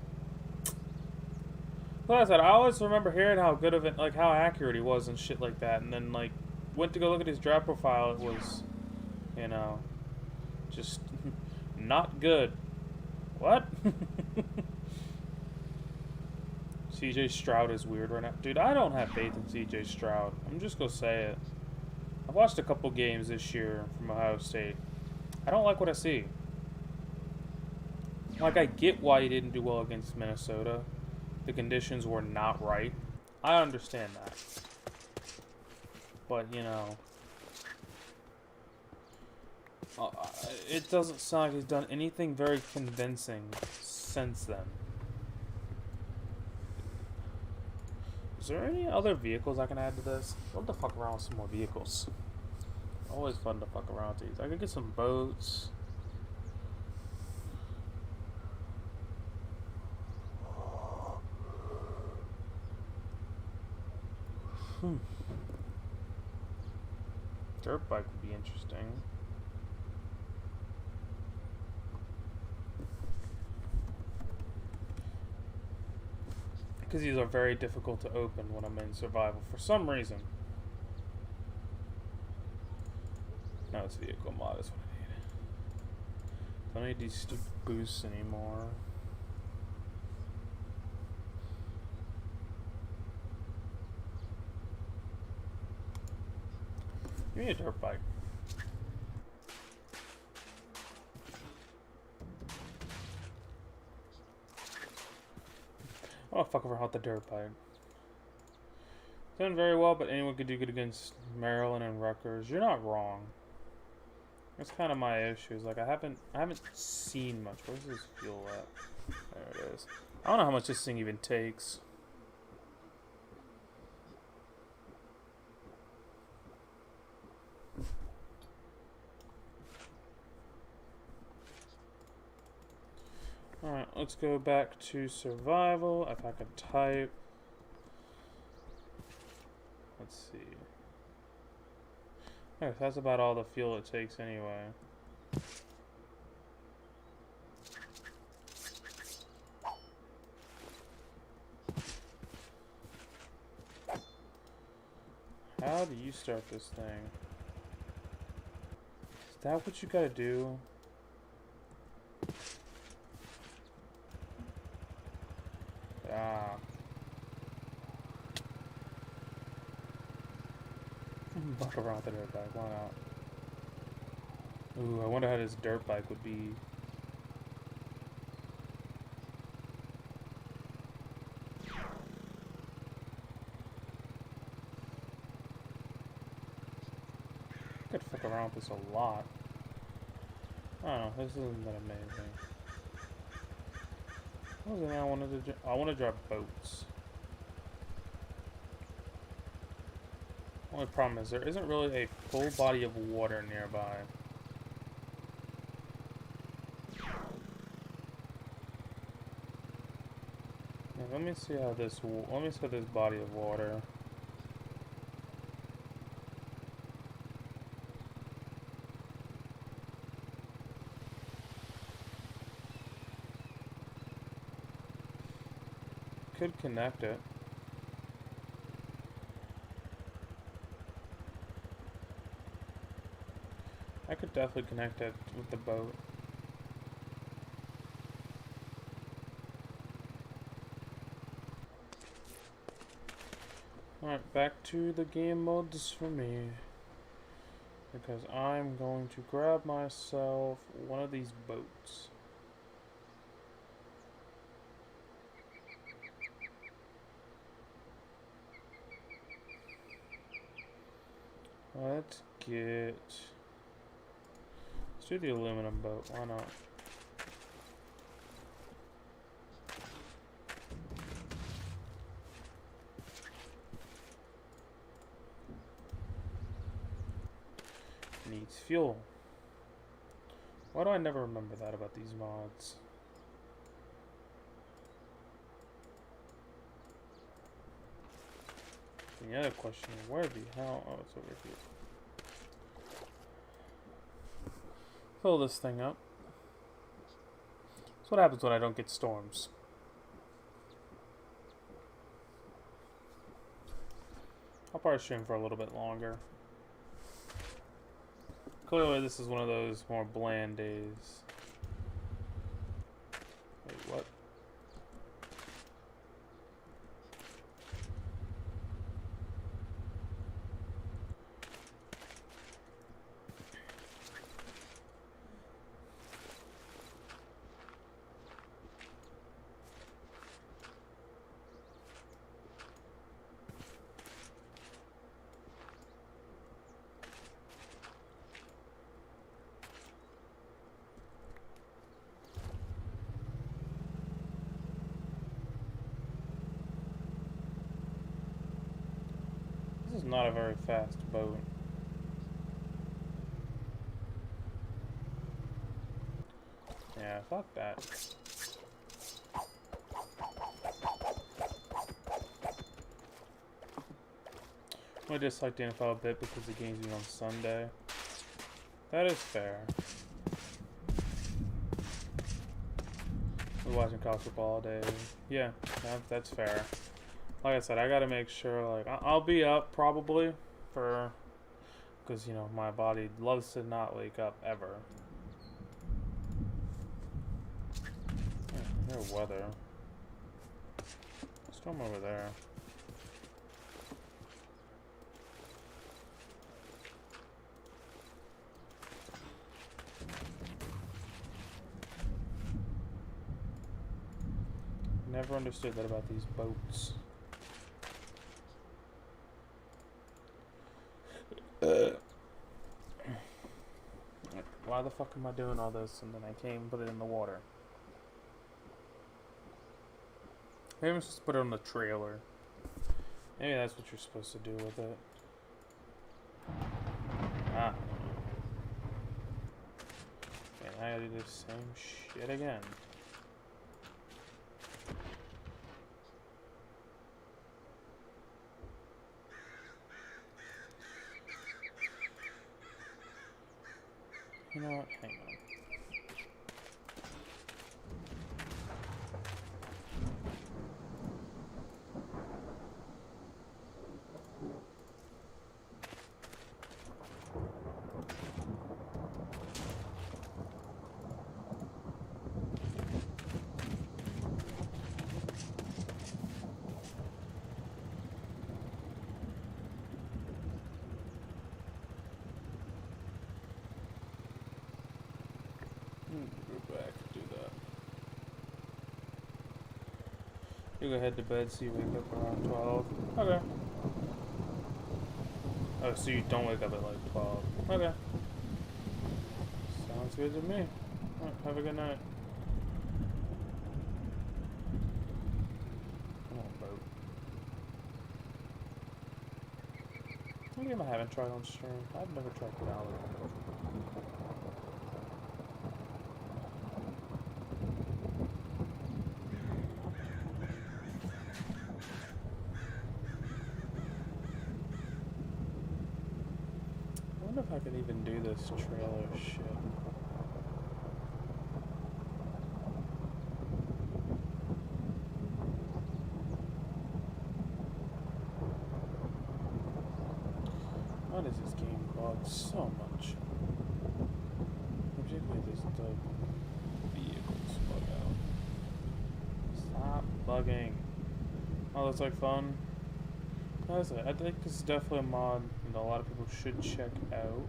Like I said, I always remember hearing how good of it, like how accurate he was and shit like that. And then, like, went to go look at his draft profile. It was, you know, just not good. What? CJ Stroud is weird right now. Dude, I don't have faith in CJ Stroud. I'm just gonna say it. I've watched a couple games this year from Ohio State. I don't like what I see. Like, I get why he didn't do well against Minnesota. The conditions were not right. I understand that. But, you know... it doesn't sound like he's done anything very convincing since then. Is there any other vehicles I can add to this? I'd love to fuck around with some more vehicles. Always fun to fuck around with these. I could get some boats. Dirt bike would be interesting. Because these are very difficult to open when I'm in survival for some reason. No, it's vehicle mod is what I need. Don't need these stupid boosts anymore. Give me a dirt bike. Oh, fuck around with the dirt bike. Done very well, but anyone could do good against Maryland and Rutgers. You're not wrong. That's kind of my issue. Is like I haven't seen much. Where's this fuel at? There it is. I don't know how much this thing even takes. Alright, let's go back to survival. If I could type. Let's see. Okay, that's about all the fuel it takes anyway. How do you start this thing? Is that what you gotta do? Ah. Buck around with the dirt bike, why not? Ooh, I wonder how this dirt bike would be. I could fuck around with this a lot. I don't know, this isn't that amazing. What was it I wanted to do? I want to drive boats. Only problem is there isn't really a full body of water nearby. Now, let me see how this. Let me see this body of water. Could connect it. I could definitely connect it with the boat. Alright, back to the game modes for me. Because I'm going to grab myself one of these boats. Let's get... Let's do the aluminum boat, why not? Needs fuel. Why do I never remember that about these mods? The other question is, where the hell? Oh, it's over here. Fill this thing up. That's what happens when I don't get storms. I'll probably stream for a little bit longer. Clearly this is one of those more bland days. Wait, what? This is not a very fast boat. Yeah, fuck that. I dislike the NFL a bit because the game's being on Sunday. That is fair. We're watching college football all day. Yeah, that's fair. Like I said, I gotta make sure, like, I'll be up probably for, because, you know, my body loves to not wake up ever. Their weather. Storm over there. Never understood that about these boats. Why the fuck am I doing all this and then I can't even put it in the water? Maybe I'm supposed to put it on the trailer. Maybe that's what you're supposed to do with it. Ah. And I gotta do the same shit again. You know what? Hang on. Go back and do that. You go head to bed so you wake up around 12. Okay. Oh, so you don't wake up at like 12. Okay. Sounds good to me. Alright, have a good night. Come on, boat. What game I haven't tried on stream? I've never tried Valorant. I wonder if I could even do this trailer shit. Why does this game bug so much? Particularly this like vehicles bug out. Stop bugging. Oh, that's like fun. That's it. I think this is definitely a mod that a lot of people should check out.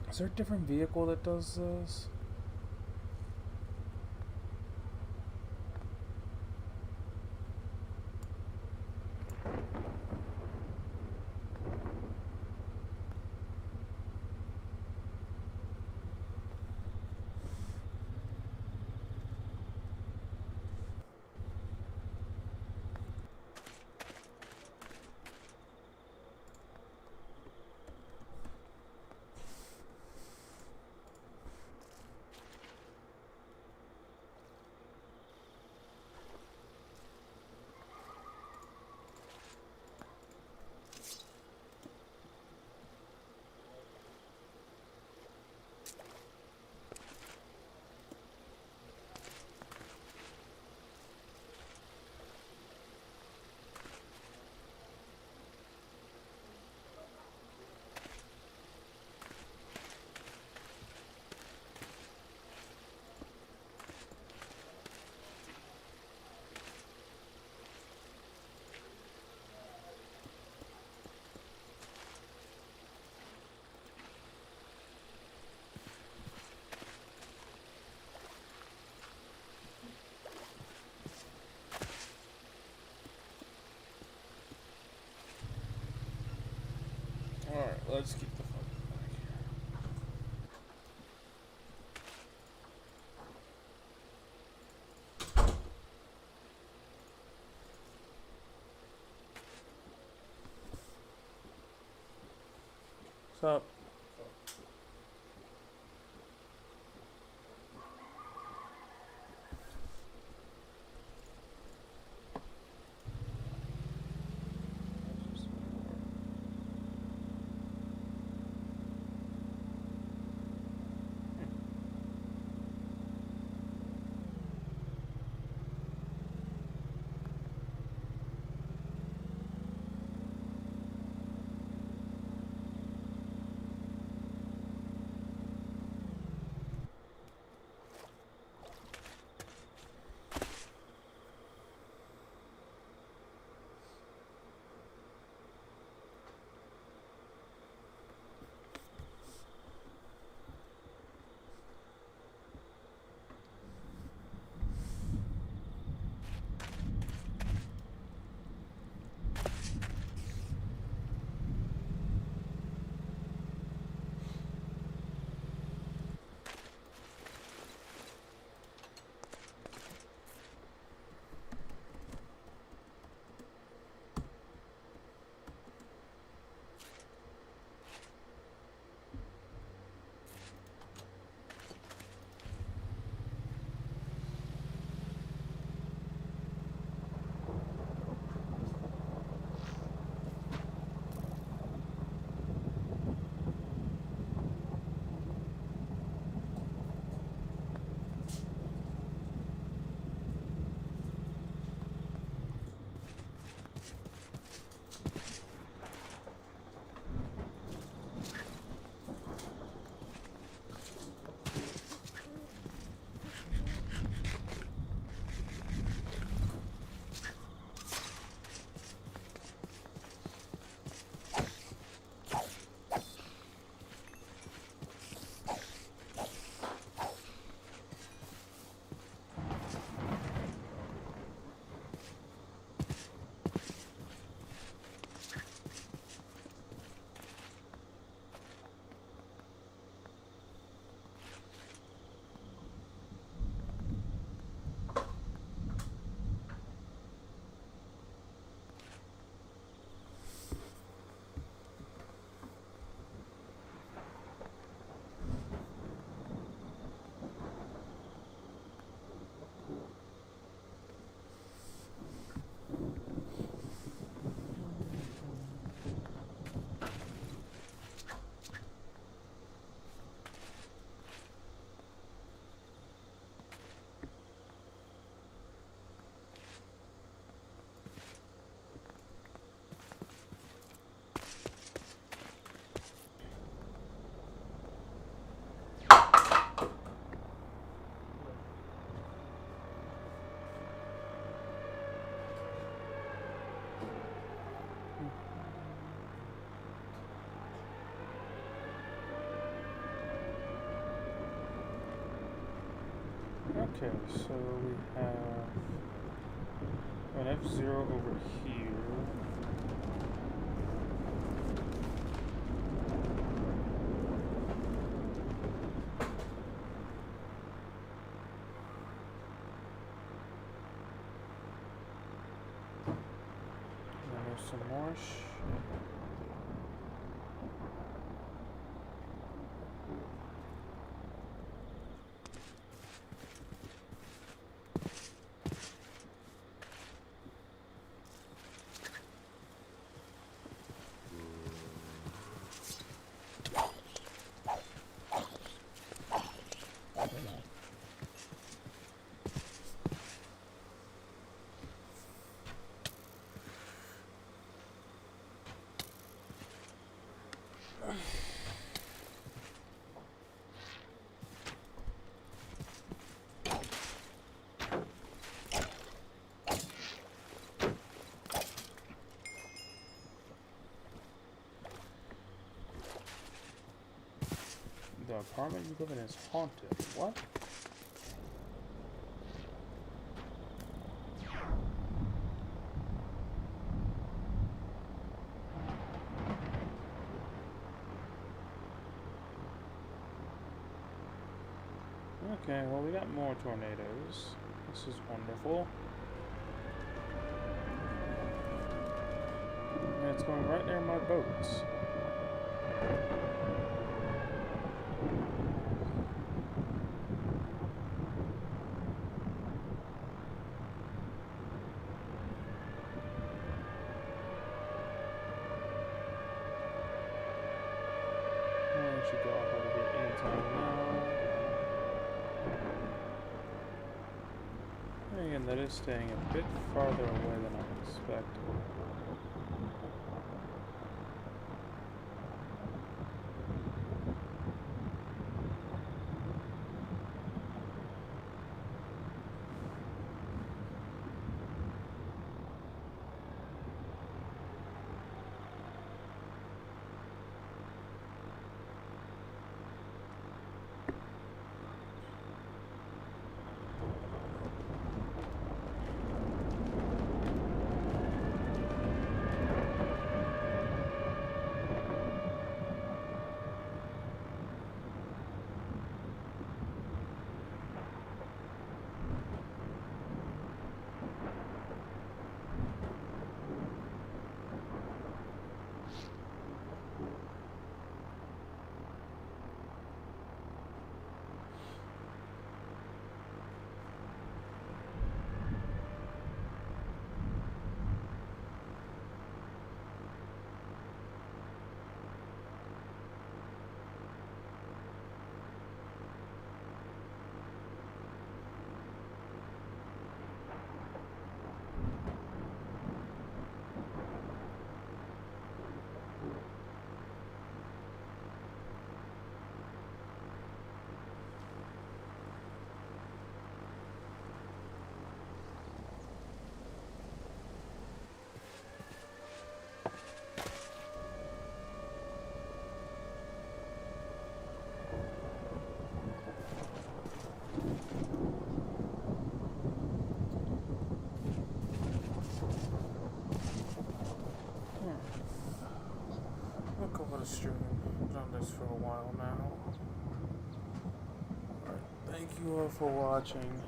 Is there a different vehicle that does this? Alright, let's keep the fuck back here. What's up? Okay, so we have an F-Zero over here. And then there's some more shit. The apartment you live in is haunted. What? Okay, well we got more tornadoes. This is wonderful. And it's going right near my boats. time now. And that is staying a bit farther away than I expected. Look over the stream. I've done this for a while now. Alright, thank you all for watching.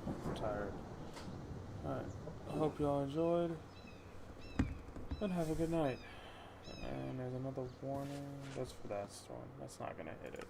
I'm tired. Alright, I hope you all enjoyed. And have a good night. And there's another warning. That's for that storm. That's not gonna hit it.